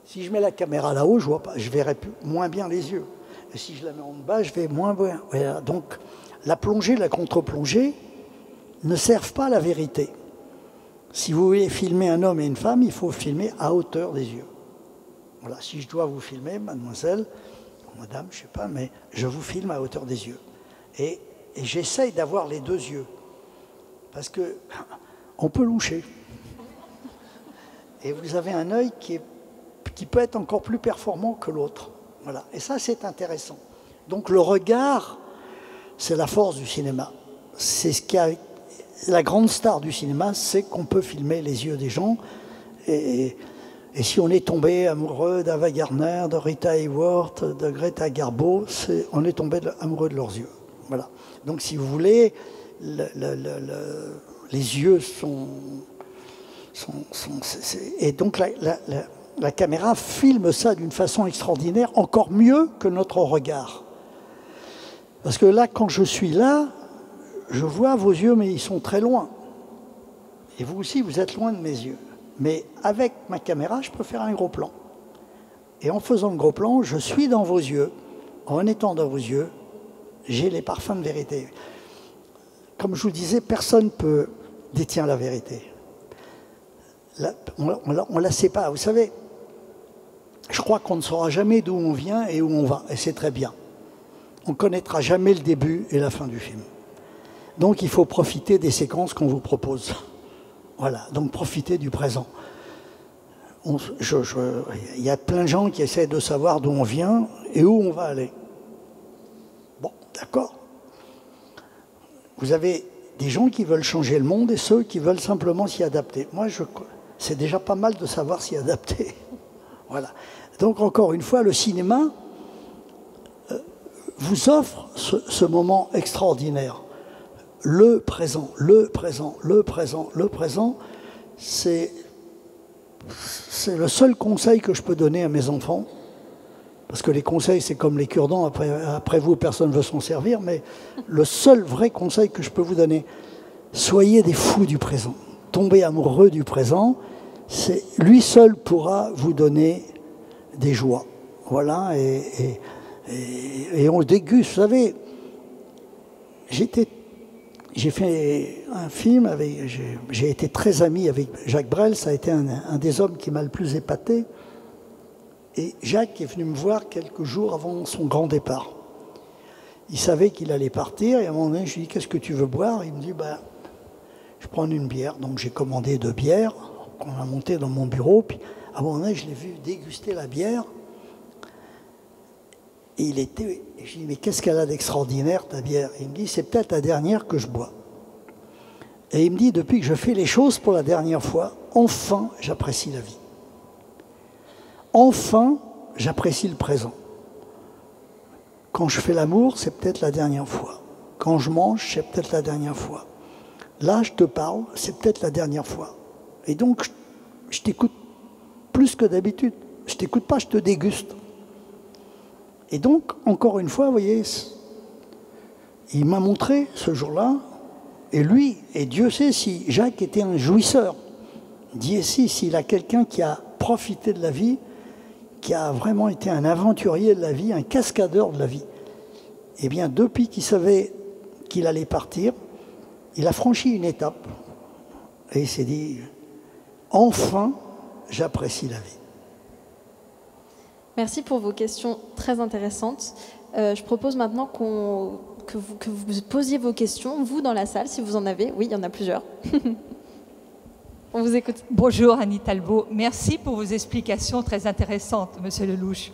Si je mets la caméra là-haut, je verrai moins bien les yeux. Et si je la mets en bas, je vais moins bien. Voilà. Donc, la plongée, la contre-plongée ne servent pas à la vérité. Si vous voulez filmer un homme et une femme, il faut filmer à hauteur des yeux. Voilà. Si je dois vous filmer, mademoiselle, ou madame, je ne sais pas, mais je vous filme à hauteur des yeux. Et Et j'essaye d'avoir les deux yeux. Parce que on peut loucher. Et vous avez un œil qui peut être encore plus performant que l'autre. Voilà. Et ça, c'est intéressant. Donc le regard, c'est la force du cinéma. C'est ce qui a la grande star du cinéma, c'est qu'on peut filmer les yeux des gens. Et si on est tombé amoureux d'Ava Gardner, de Rita Hayworth, de Greta Garbo, on est tombé amoureux de leurs yeux. Voilà. Donc si vous voulez, les yeux sont et donc la caméra filme ça d'une façon extraordinaire, encore mieux que notre regard. Parce que là, quand je suis là, je vois vos yeux, mais ils sont très loin. Et vous aussi, vous êtes loin de mes yeux. Mais avec ma caméra, je peux faire un gros plan. Et en faisant le gros plan, je suis dans vos yeux. En étant dans vos yeux, j'ai les parfums de vérité. Comme je vous disais, personne ne détient la vérité. On la sait pas. Vous savez, je crois qu'on ne saura jamais d'où on vient et où on va. Et c'est très bien. On ne connaîtra jamais le début et la fin du film. Donc il faut profiter des séquences qu'on vous propose. Voilà, donc profitez du présent. Il y a plein de gens qui essaient de savoir d'où on vient et où on va aller. Bon, d'accord. Vous avez des gens qui veulent changer le monde et ceux qui veulent simplement s'y adapter. Moi, c'est déjà pas mal de savoir s'y adapter. Voilà. Donc encore une fois, le cinéma vous offre ce moment extraordinaire. Le présent, le présent, le présent, le présent, c'est le seul conseil que je peux donner à mes enfants. Parce que les conseils, c'est comme les cure-dents, après vous, personne ne veut s'en servir, mais le seul vrai conseil que je peux vous donner, soyez des fous du présent. Tombez amoureux du présent, lui seul pourra vous donner des joies. Voilà, et on déguste. Vous savez, j'ai fait un film, j'ai été très ami avec Jacques Brel, ça a été un des hommes qui m'a le plus épaté. Et Jacques est venu me voir quelques jours avant son grand départ. Il savait qu'il allait partir, et à un moment donné, je lui ai dit, qu'est-ce que tu veux boire? Il me dit, je prends une bière. Donc j'ai commandé 2 bières, qu'on a montées dans mon bureau, puis à un moment donné, je l'ai vu déguster la bière. Et je lui ai dit, mais qu'est-ce qu'elle a d'extraordinaire, ta bière? Il me dit, c'est peut-être la dernière que je bois. Et il me dit, depuis que je fais les choses pour la dernière fois, enfin, j'apprécie la vie. Enfin, j'apprécie le présent. Quand je fais l'amour, c'est peut-être la dernière fois. Quand je mange, c'est peut-être la dernière fois. Là, je te parle, c'est peut-être la dernière fois. Et donc, je t'écoute plus que d'habitude. Je ne t'écoute pas, je te déguste. Et donc, encore une fois, vous voyez, il m'a montré ce jour-là, et lui, et Dieu sait si Jacques était un jouisseur. Dieu sait s'il a quelqu'un qui a profité de la vie, qui a vraiment été un aventurier de la vie, un cascadeur de la vie. Eh bien, depuis qu'il savait qu'il allait partir, il a franchi une étape, et il s'est dit, enfin, j'apprécie la vie. Merci pour vos questions très intéressantes. Je propose maintenant que vous posiez vos questions, vous dans la salle, si vous en avez. Oui, il y en a plusieurs. On vous écoute. Bonjour Annie Talbot. Merci pour vos explications très intéressantes, Monsieur Lelouch.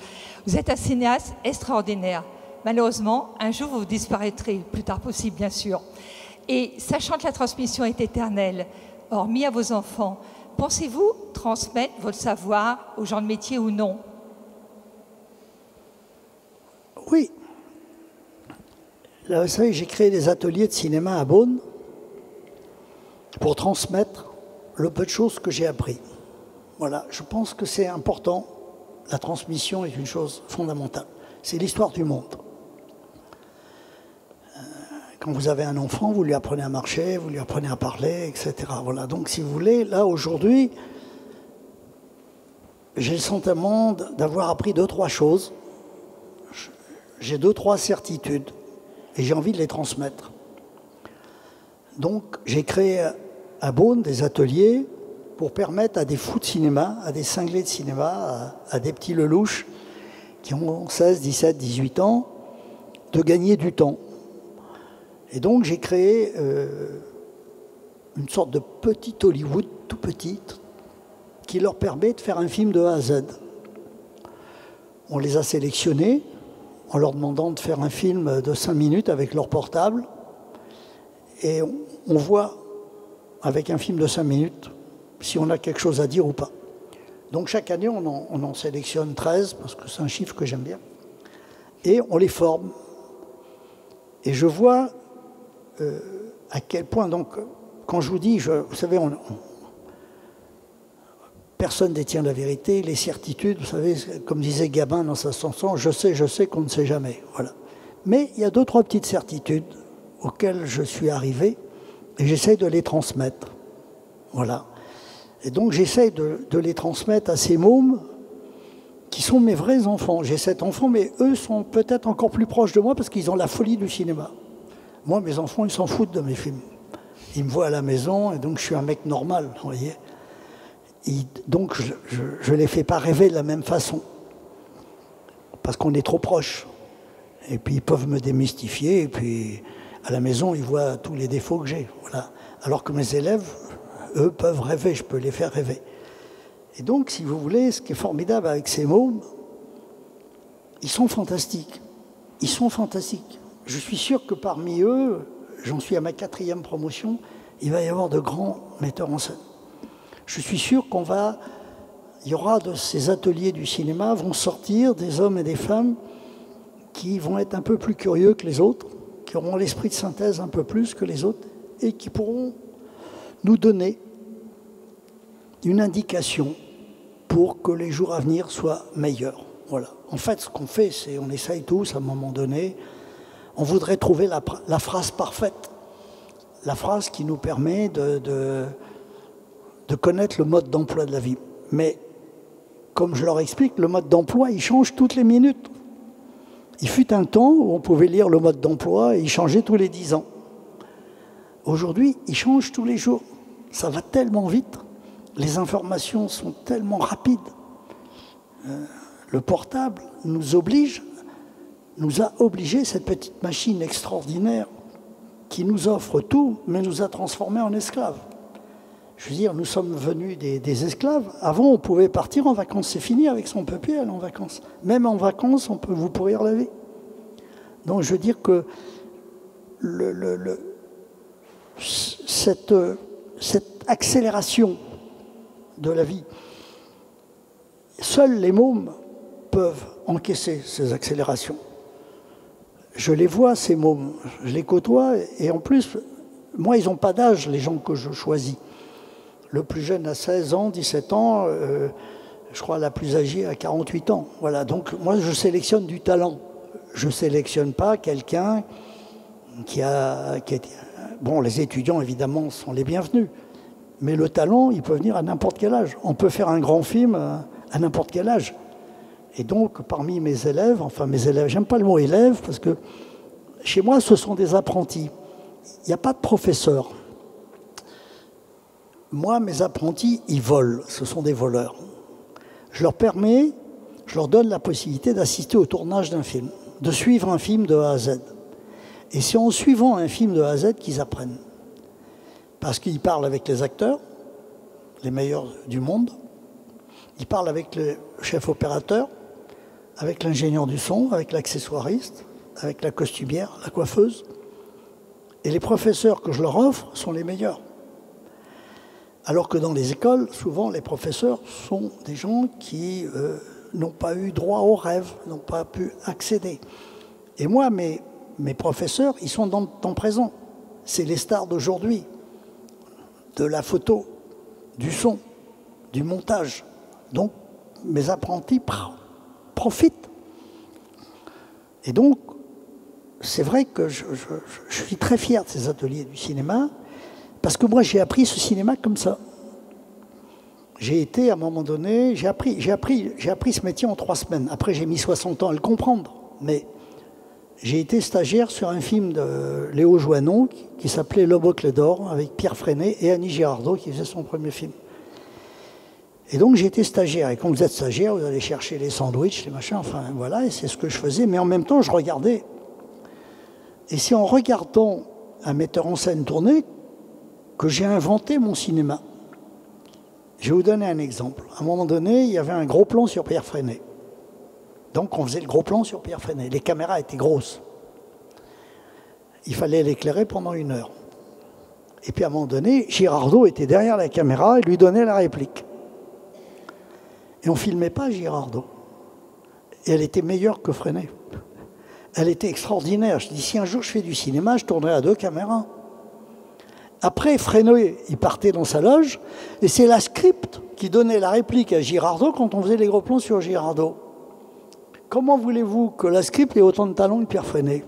Vous êtes un cinéaste extraordinaire. Malheureusement, un jour vous disparaîtrez, le plus tard possible bien sûr. Et sachant que la transmission est éternelle, hormis à vos enfants, pensez-vous transmettre votre savoir aux gens de métier ou non? Oui. Là, vous savez, j'ai créé des ateliers de cinéma à Beaune pour transmettre le peu de choses que j'ai appris. Voilà, je pense que c'est important. La transmission est une chose fondamentale. C'est l'histoire du monde. Quand vous avez un enfant, vous lui apprenez à marcher, vous lui apprenez à parler, etc. Voilà, donc si vous voulez, là, aujourd'hui, j'ai le sentiment d'avoir appris 2-3 choses. J'ai 2-3 certitudes et j'ai envie de les transmettre. Donc, j'ai créé à Beaune des ateliers pour permettre à des fous de cinéma, à des cinglés de cinéma, à des petits Lelouch qui ont 16, 17, 18 ans, de gagner du temps. Et donc j'ai créé une sorte de petit Hollywood, tout petit, qui leur permet de faire un film de A à Z. On les a sélectionnés en leur demandant de faire un film de 5 minutes avec leur portable. Et on voit, avec un film de 5 minutes, si on a quelque chose à dire ou pas. Donc chaque année, on en sélectionne 13, parce que c'est un chiffre que j'aime bien. Et on les forme. Et je vois à quel point, donc, quand je vous dis, vous savez, personne ne détient la vérité, les certitudes, vous savez, comme disait Gabin dans sa chanson, je sais qu'on ne sait jamais. Voilà. Mais il y a 2 ou 3 petites certitudes auxquelles je suis arrivé et j'essaye de les transmettre. Voilà. Et donc j'essaye de les transmettre à ces mômes qui sont mes vrais enfants. J'ai 7 enfants, mais eux sont peut-être encore plus proches de moi parce qu'ils ont la folie du cinéma. Moi, mes enfants, ils s'en foutent de mes films. Ils me voient à la maison et donc je suis un mec normal, vous voyez. Donc je ne les fais pas rêver de la même façon parce qu'on est trop proches. Et puis ils peuvent me démystifier et puis à la maison, ils voient tous les défauts que j'ai. Voilà. Alors que mes élèves, eux, peuvent rêver, je peux les faire rêver. Et donc, si vous voulez, ce qui est formidable avec ces mômes, ils sont fantastiques. Ils sont fantastiques. Je suis sûr que parmi eux, j'en suis à ma 4e promotion, il va y avoir de grands metteurs en scène. Je suis sûr il y aura de ces ateliers du cinéma, vont sortir des hommes et des femmes qui vont être un peu plus curieux que les autres, qui auront l'esprit de synthèse un peu plus que les autres, et qui pourront nous donner une indication pour que les jours à venir soient meilleurs. Voilà. En fait, ce qu'on fait, c'est on essaye tous, à un moment donné, on voudrait trouver la phrase parfaite, la phrase qui nous permet de connaître le mode d'emploi de la vie. Mais, comme je leur explique, le mode d'emploi, il change toutes les minutes. Il fut un temps où on pouvait lire le mode d'emploi et il changeait tous les 10 ans. Aujourd'hui, il change tous les jours. Ça va tellement vite. Les informations sont tellement rapides. Le portable nous a obligé, cette petite machine extraordinaire qui nous offre tout, mais nous a transformés en esclaves. Je veux dire, nous sommes venus des esclaves. Avant, on pouvait partir en vacances. C'est fini avec ça, on ne peut plus aller en vacances. Même en vacances, on peut vous pourrir la vie. Donc, je veux dire que cette accélération de la vie, seuls les mômes peuvent encaisser ces accélérations. Je les vois, ces mômes, je les côtoie, et en plus, moi, ils n'ont pas d'âge, les gens que je choisis. Le plus jeune a 16 ans, 17 ans, je crois la plus âgée a 48 ans. Voilà, donc moi, je sélectionne du talent. Je ne sélectionne pas quelqu'un qui a... Bon, les étudiants, évidemment, sont les bienvenus. Mais le talent, il peut venir à n'importe quel âge. On peut faire un grand film à n'importe quel âge. Et donc, parmi mes élèves, j'aime pas le mot élève, parce que chez moi, ce sont des apprentis. Il n'y a pas de professeur. Moi, mes apprentis, ils volent. Ce sont des voleurs. Je leur donne la possibilité d'assister au tournage d'un film, de suivre un film de A à Z. Et c'est en suivant un film de A à Z qu'ils apprennent. Parce qu'ils parlent avec les acteurs, les meilleurs du monde. Ils parlent avec le chef opérateur, avec l'ingénieur du son, avec l'accessoiriste, avec la costumière, la coiffeuse. Et les professeurs que je leur offre sont les meilleurs. Alors que dans les écoles, souvent, les professeurs sont des gens qui n'ont pas eu droit au rêve, n'ont pas pu accéder. Et moi, mes professeurs, ils sont dans le temps présent. C'est les stars d'aujourd'hui, de la photo, du son, du montage. Donc, mes apprentis profitent. Et donc, c'est vrai que je suis très fier de ces ateliers du cinéma, parce que moi, j'ai appris ce cinéma comme ça. J'ai été, à un moment donné, j'ai appris ce métier en 3 semaines. Après, j'ai mis 60 ans à le comprendre. Mais j'ai été stagiaire sur un film de Léo Joannon qui s'appelait L'Homme aux clés d'or, avec Pierre Freinet et Annie Girardot, qui faisait son premier film. Et donc, j'ai été stagiaire. Et quand vous êtes stagiaire, vous allez chercher les sandwichs, les machins, enfin, voilà, et c'est ce que je faisais. Mais en même temps, je regardais. Et c'est en regardant un metteur en scène tournait que j'ai inventé mon cinéma. Je vais vous donner un exemple. À un moment donné, il y avait un gros plan sur Pierre Freinet. Donc on faisait le gros plan sur Pierre Freinet. Les caméras étaient grosses. Il fallait l'éclairer pendant 1 heure. Et puis à un moment donné, Girardot était derrière la caméra et lui donnait la réplique. Et on ne filmait pas Girardot. Et elle était meilleure que Freinet. Elle était extraordinaire. Je dis, si un jour je fais du cinéma, je tournerai à 2 caméras. Après, Freinet, il partait dans sa loge, et c'est la script qui donnait la réplique à Girardot quand on faisait les gros plans sur Girardot. Comment voulez-vous que la script ait autant de talent que Pierre Freinet?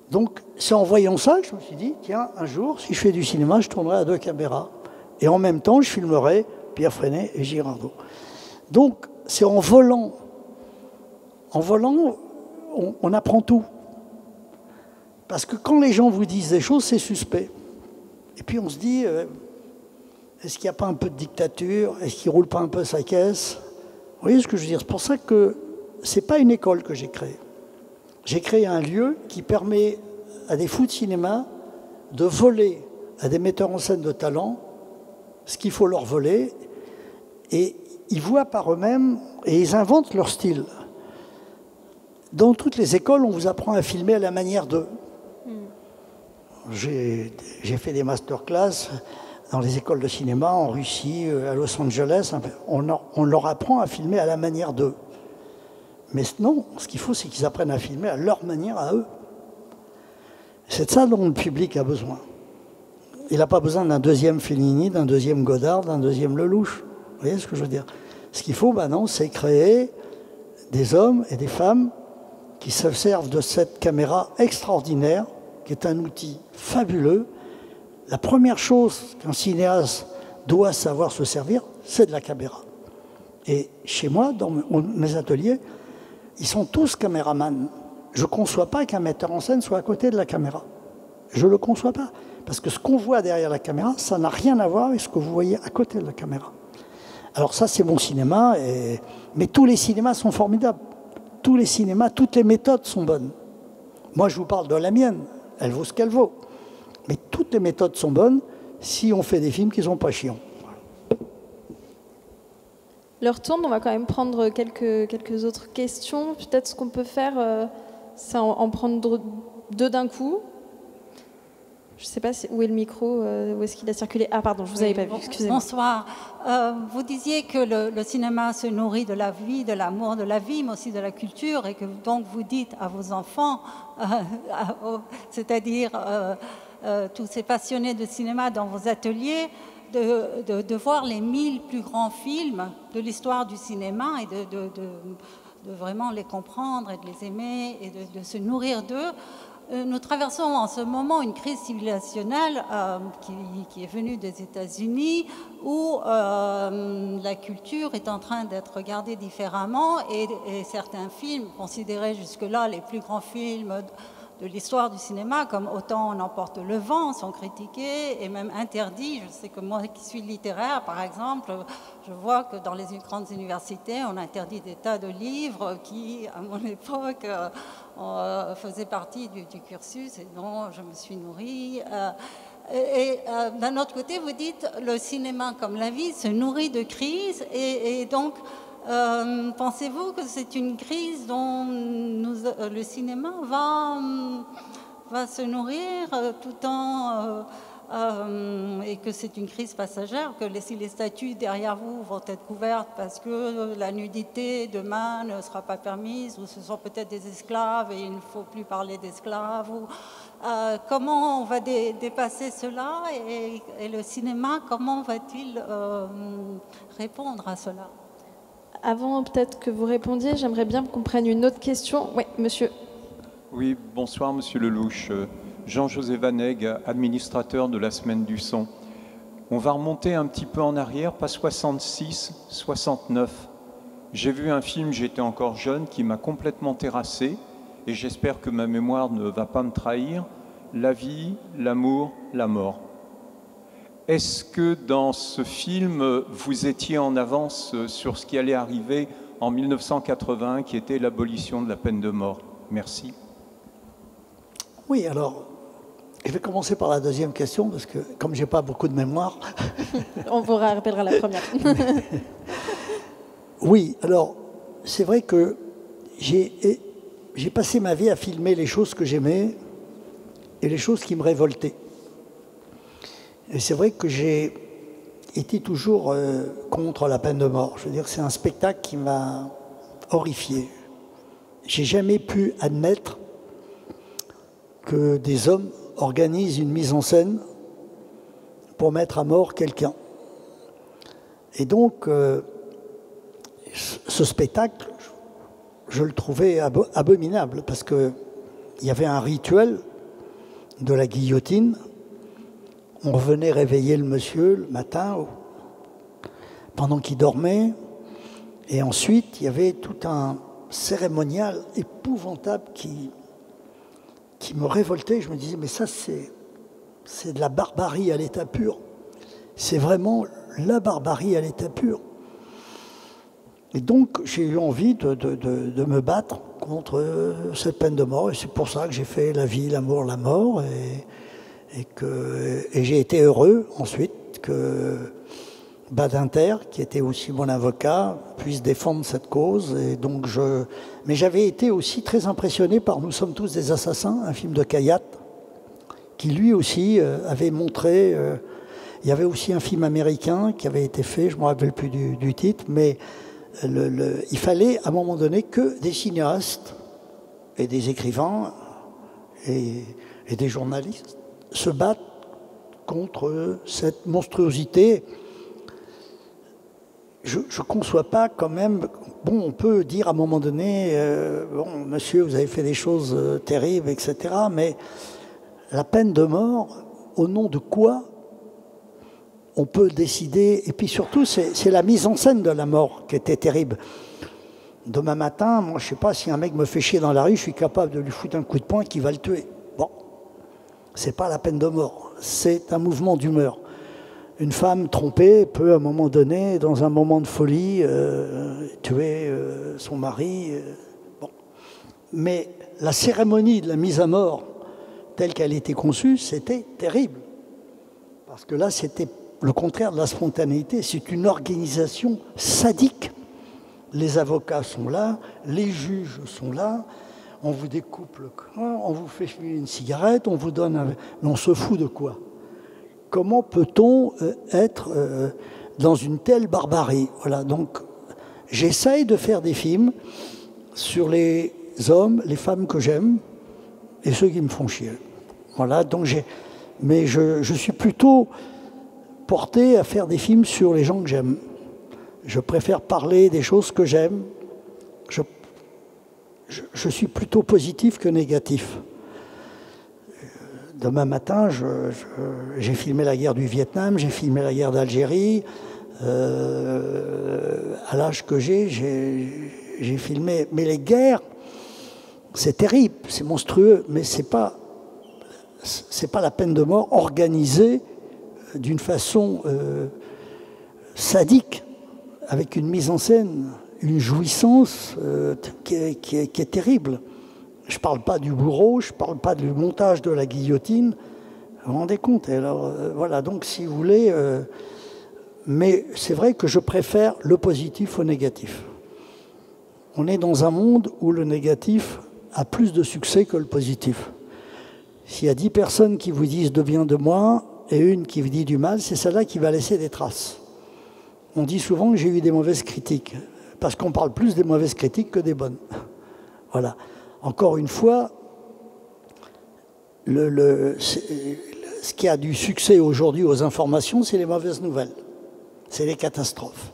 Donc, c'est en voyant ça que je me suis dit, tiens, un jour, si je fais du cinéma, je tournerai à 2 caméras. Et en même temps, je filmerai Pierre Freinet et Girardot. Donc, c'est en volant. En volant, on apprend tout. Parce que quand les gens vous disent des choses, c'est suspect. Et puis on se dit, est-ce qu'il n'y a pas un peu de dictature? Est-ce qu'il ne roule pas un peu sa caisse? Vous voyez ce que je veux dire? C'est pour ça que ce n'est pas une école que j'ai créée. J'ai créé un lieu qui permet à des fous de cinéma de voler à des metteurs en scène de talent ce qu'il faut leur voler. Et ils voient par eux-mêmes et ils inventent leur style. Dans toutes les écoles, on vous apprend à filmer à la manière d'eux. J'ai fait des masterclass dans les écoles de cinéma en Russie, à Los Angeles. On leur apprend à filmer à la manière d'eux. Mais non, ce qu'il faut, c'est qu'ils apprennent à filmer à leur manière à eux. C'est de ça dont le public a besoin. Il n'a pas besoin d'un deuxième Fellini, d'un deuxième Godard, d'un deuxième Lelouch. Vous voyez ce que je veux dire? Ce qu'il faut maintenant, c'est créer des hommes et des femmes qui se servent de cette caméra extraordinaire, qui est un outil fabuleux. La première chose qu'un cinéaste doit savoir se servir, c'est de la caméra. Et chez moi, dans mes ateliers, ils sont tous caméramans. Je ne conçois pas qu'un metteur en scène soit à côté de la caméra. Je ne le conçois pas. Parce que ce qu'on voit derrière la caméra, ça n'a rien à voir avec ce que vous voyez à côté de la caméra. Alors ça, c'est mon cinéma. Mais tous les cinémas sont formidables. Tous les cinémas, toutes les méthodes sont bonnes. Moi, je vous parle de la mienne. Elle vaut ce qu'elle vaut. Mais toutes les méthodes sont bonnes si on fait des films qui ne sont pas chiants. L'heure tourne, on va quand même prendre quelques autres questions. Peut-être ce qu'on peut faire, c'est en prendre 2 d'un coup. Je ne sais pas où est le micro, où est-ce qu'il a circulé. Ah pardon, je ne vous avais pas vu, excusez-moi. Bonsoir. Vous disiez que le cinéma se nourrit de la vie, de l'amour de la vie, mais aussi de la culture, et que donc vous dites à vos enfants, c'est-à-dire tous ces passionnés de cinéma dans vos ateliers, de voir les 1000 plus grands films de l'histoire du cinéma et de vraiment les comprendre et de les aimer et de se nourrir d'eux. Nous traversons en ce moment une crise civilisationnelle qui est venue des États-Unis où la culture est en train d'être regardée différemment et certains films considérés jusque-là les plus grands films de l'histoire du cinéma, comme Autant on emporte le vent, sont critiqués et même interdits. Je sais que moi qui suis littéraire, par exemple, je vois que dans les grandes universités, on interdit des tas de livres qui, à mon époque, faisaient partie du cursus et dont je me suis nourrie. D'un autre côté, vous dites le cinéma, comme la vie, se nourrit de crises et donc pensez-vous que c'est une crise dont le cinéma va se nourrir tout en et que c'est une crise passagère, que si les statues derrière vous vont être couvertes parce que la nudité demain ne sera pas permise, ou ce sont peut-être des esclaves et il ne faut plus parler d'esclaves, comment on va dépasser cela et le cinéma, comment va-t-il répondre à cela? Avant peut-être que vous répondiez, j'aimerais bien qu'on prenne une autre question. Oui, monsieur. Oui, bonsoir, monsieur Lelouch. Jean-José Vaneg, administrateur de la Semaine du Son. On va remonter un petit peu en arrière, pas 66, 69. J'ai vu un film, j'étais encore jeune, qui m'a complètement terrassé, et j'espère que ma mémoire ne va pas me trahir, La vie, l'amour, la mort. Est-ce que dans ce film, vous étiez en avance sur ce qui allait arriver en 1980, qui était l'abolition de la peine de mort? Merci. Oui, alors, Je vais commencer par la deuxième question, parce que comme je n'ai pas beaucoup de mémoire... On vous rappellera la première. Oui, alors, c'est vrai que j'ai passé ma vie à filmer les choses que j'aimais et les choses qui me révoltaient. Et c'est vrai que j'ai été toujours contre la peine de mort. Je veux dire, c'est un spectacle qui m'a horrifié. J'ai jamais pu admettre que des hommes organisent une mise en scène pour mettre à mort quelqu'un. Et donc, ce spectacle, je le trouvais abominable, parce qu'il y avait un rituel de la guillotine. On revenait réveiller le monsieur le matin, pendant qu'il dormait, et ensuite, il y avait tout un cérémonial épouvantable qui me révoltait. Je me disais, mais ça, c'est de la barbarie à l'état pur. C'est vraiment la barbarie à l'état pur. Et donc, j'ai eu envie de me battre contre cette peine de mort. Et c'est pour ça que j'ai fait La vie, l'amour, la mort. Et j'ai été heureux ensuite que Badinter, qui était aussi mon avocat, puisse défendre cette cause. Et donc mais j'avais été aussi très impressionné par Nous sommes tous des assassins, un film de Kayat, qui lui aussi avait montré... il y avait aussi un film américain qui avait été fait, je ne me rappelle plus du titre, mais il fallait à un moment donné que des cinéastes et des écrivains et des journalistes se battent contre cette monstruosité. Je ne conçois pas quand même... Bon, on peut dire à un moment donné, bon, monsieur, vous avez fait des choses terribles, etc., mais la peine de mort, au nom de quoi on peut décider? Et puis surtout, c'est la mise en scène de la mort qui était terrible. Demain matin, moi, je ne sais pas, si un mec me fait chier dans la rue, je suis capable de lui foutre un coup de poing qui va le tuer. Bon, c'est pas la peine de mort, c'est un mouvement d'humeur. Une femme trompée peut, à un moment donné, dans un moment de folie, tuer son mari. Bon. Mais la cérémonie de la mise à mort, telle qu'elle était conçue, c'était terrible. Parce que là, c'était le contraire de la spontanéité. C'est une organisation sadique. Les avocats sont là, les juges sont là, on vous découpe le corps, on vous fait fumer une cigarette, on vous donne un... Mais on se fout de quoi? Comment peut-on être dans une telle barbarie? Voilà, donc j'essaye de faire des films sur les hommes, les femmes que j'aime et ceux qui me font chier. Voilà, donc mais je suis plutôt porté à faire des films sur les gens que j'aime. Je préfère parler des choses que j'aime. Je suis plutôt positif que négatif. Demain matin, j'ai filmé la guerre du Vietnam, j'ai filmé la guerre d'Algérie. À l'âge que j'ai filmé. Mais les guerres, c'est terrible, c'est monstrueux, mais c'est pas la peine de mort organisée d'une façon sadique, avec une mise en scène, une jouissance qui est terrible. Je ne parle pas du bourreau, je ne parle pas du montage de la guillotine. Vous vous rendez compte? Alors, voilà, donc si vous voulez... mais c'est vrai que je préfère le positif au négatif. On est dans un monde où le négatif a plus de succès que le positif. S'il y a 10 personnes qui vous disent de bien de moi et une qui vous dit du mal, c'est celle-là qui va laisser des traces. On dit souvent que j'ai eu des mauvaises critiques, parce qu'on parle plus des mauvaises critiques que des bonnes. Voilà. Encore une fois, ce qui a du succès aujourd'hui aux informations, c'est les mauvaises nouvelles. C'est les catastrophes.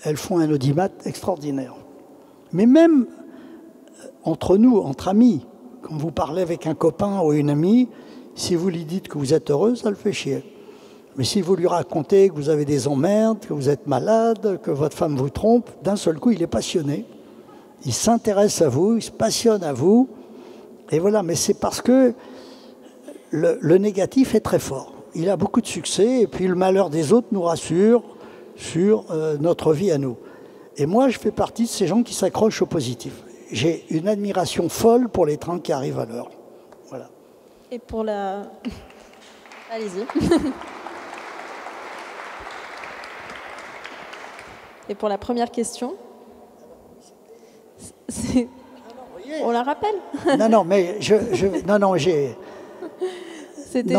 Elles font un audimat extraordinaire. Mais même entre nous, entre amis, quand vous parlez avec un copain ou une amie, si vous lui dites que vous êtes heureux, ça le fait chier. Mais si vous lui racontez que vous avez des emmerdes, que vous êtes malade, que votre femme vous trompe, d'un seul coup, il est passionné. Il s'intéresse à vous, il se passionne à vous. Et voilà, mais c'est parce que le négatif est très fort. Il a beaucoup de succès, et puis le malheur des autres nous rassure sur notre vie à nous. Et moi, je fais partie de ces gens qui s'accrochent au positif. J'ai une admiration folle pour les trains qui arrivent à l'heure. Voilà. Et pour la... Allez-y. Et pour la première question, on la rappelle? Non, mais j'ai... C'était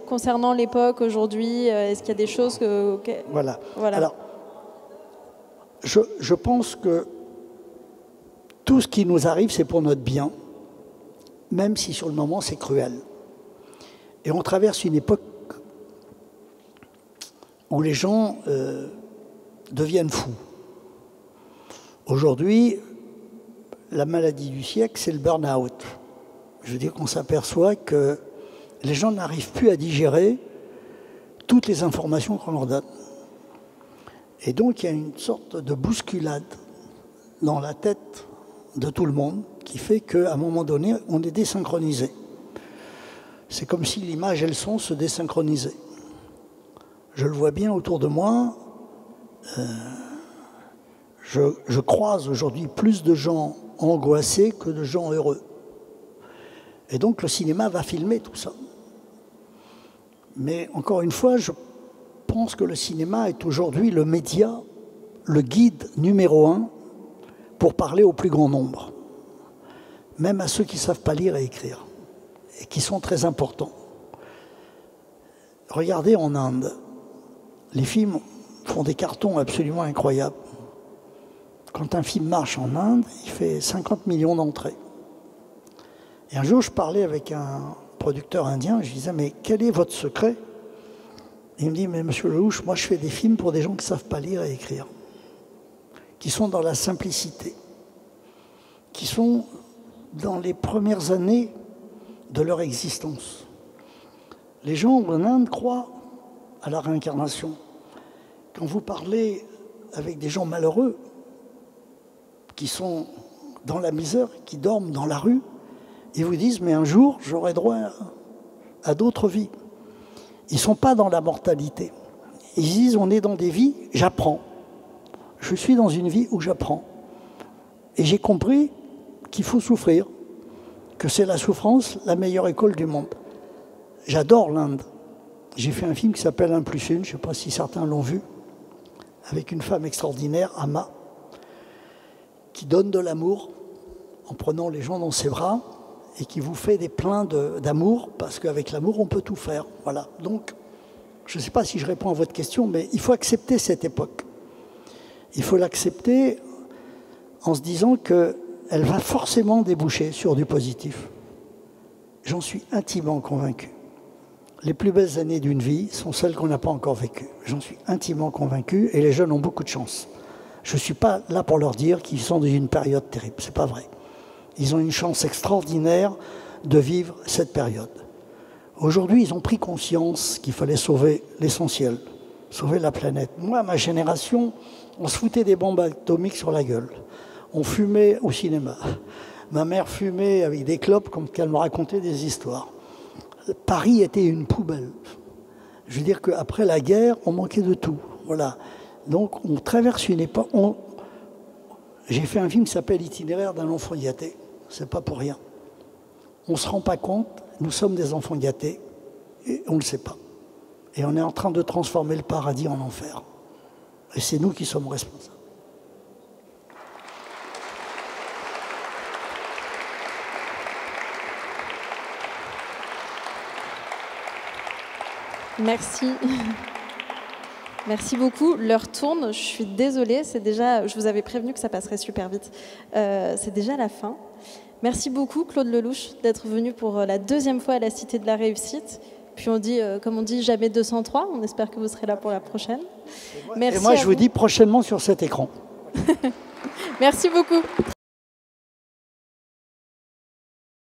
concernant l'époque, aujourd'hui, est-ce qu'il y a des choses que... Voilà. Alors, je pense que tout ce qui nous arrive, c'est pour notre bien, même si sur le moment, c'est cruel. Et on traverse une époque où les gens deviennent fous. Aujourd'hui, la maladie du siècle, c'est le burn-out. Je veux dire qu'on s'aperçoit que les gens n'arrivent plus à digérer toutes les informations qu'on leur donne. Et donc, il y a une sorte de bousculade dans la tête de tout le monde qui fait qu'à un moment donné, on est désynchronisé. C'est comme si l'image et le son se désynchronisaient. Je le vois bien autour de moi. Je croise aujourd'hui plus de gens angoissés que de gens heureux. Et donc, le cinéma va filmer tout ça. Mais encore une fois, je pense que le cinéma est aujourd'hui le média, le guide numéro 1 pour parler au plus grand nombre, même à ceux qui ne savent pas lire et écrire, et qui sont très importants. Regardez en Inde, les films font des cartons absolument incroyables. Quand un film marche en Inde, il fait 50 millions d'entrées. Et un jour, je parlais avec un producteur indien, je disais, mais quel est votre secret? Il me dit, mais monsieur Lelouch, moi je fais des films pour des gens qui ne savent pas lire et écrire, qui sont dans la simplicité, qui sont dans les premières années de leur existence. Les gens en Inde croient à la réincarnation. Quand vous parlez avec des gens malheureux, qui sont dans la misère, qui dorment dans la rue, ils vous disent, mais un jour, j'aurai droit à d'autres vies. Ils ne sont pas dans la mortalité. Ils disent, on est dans des vies, j'apprends. Je suis dans une vie où j'apprends. Et j'ai compris qu'il faut souffrir, que c'est la souffrance la meilleure école du monde. J'adore l'Inde. J'ai fait un film qui s'appelle 1+1, je ne sais pas si certains l'ont vu, avec une femme extraordinaire, Amma, qui donne de l'amour en prenant les gens dans ses bras et qui vous fait des pleins d'amour, parce qu'avec l'amour, on peut tout faire. Voilà. Donc, je ne sais pas si je réponds à votre question, mais il faut accepter cette époque. Il faut l'accepter en se disant qu'elle va forcément déboucher sur du positif. J'en suis intimement convaincu. Les plus belles années d'une vie sont celles qu'on n'a pas encore vécues. J'en suis intimement convaincu, et les jeunes ont beaucoup de chance. Je ne suis pas là pour leur dire qu'ils sont dans une période terrible. Ce n'est pas vrai. Ils ont une chance extraordinaire de vivre cette période. Aujourd'hui, ils ont pris conscience qu'il fallait sauver l'essentiel, sauver la planète. Moi, ma génération, on se foutait des bombes atomiques sur la gueule. On fumait au cinéma. Ma mère fumait avec des clopes comme qu'elle me racontait des histoires. Paris était une poubelle. Je veux dire qu'après la guerre, on manquait de tout. Voilà. Donc, on traverse une époque... J'ai fait un film qui s'appelle Itinéraire d'un enfant gâté. C'est pas pour rien. On ne se rend pas compte, nous sommes des enfants gâtés, et on ne le sait pas. Et on est en train de transformer le paradis en enfer. Et c'est nous qui sommes responsables. Merci. Merci beaucoup. L'heure tourne. Je suis désolée. C'est déjà. Je vous avais prévenu que ça passerait super vite. C'est déjà la fin. Merci beaucoup, Claude Lelouch, d'être venu pour la deuxième fois à la Cité de la Réussite. Puis on dit, comme on dit, jamais 203. On espère que vous serez là pour la prochaine. Merci. Et moi, je vous dis prochainement sur cet écran. Merci beaucoup.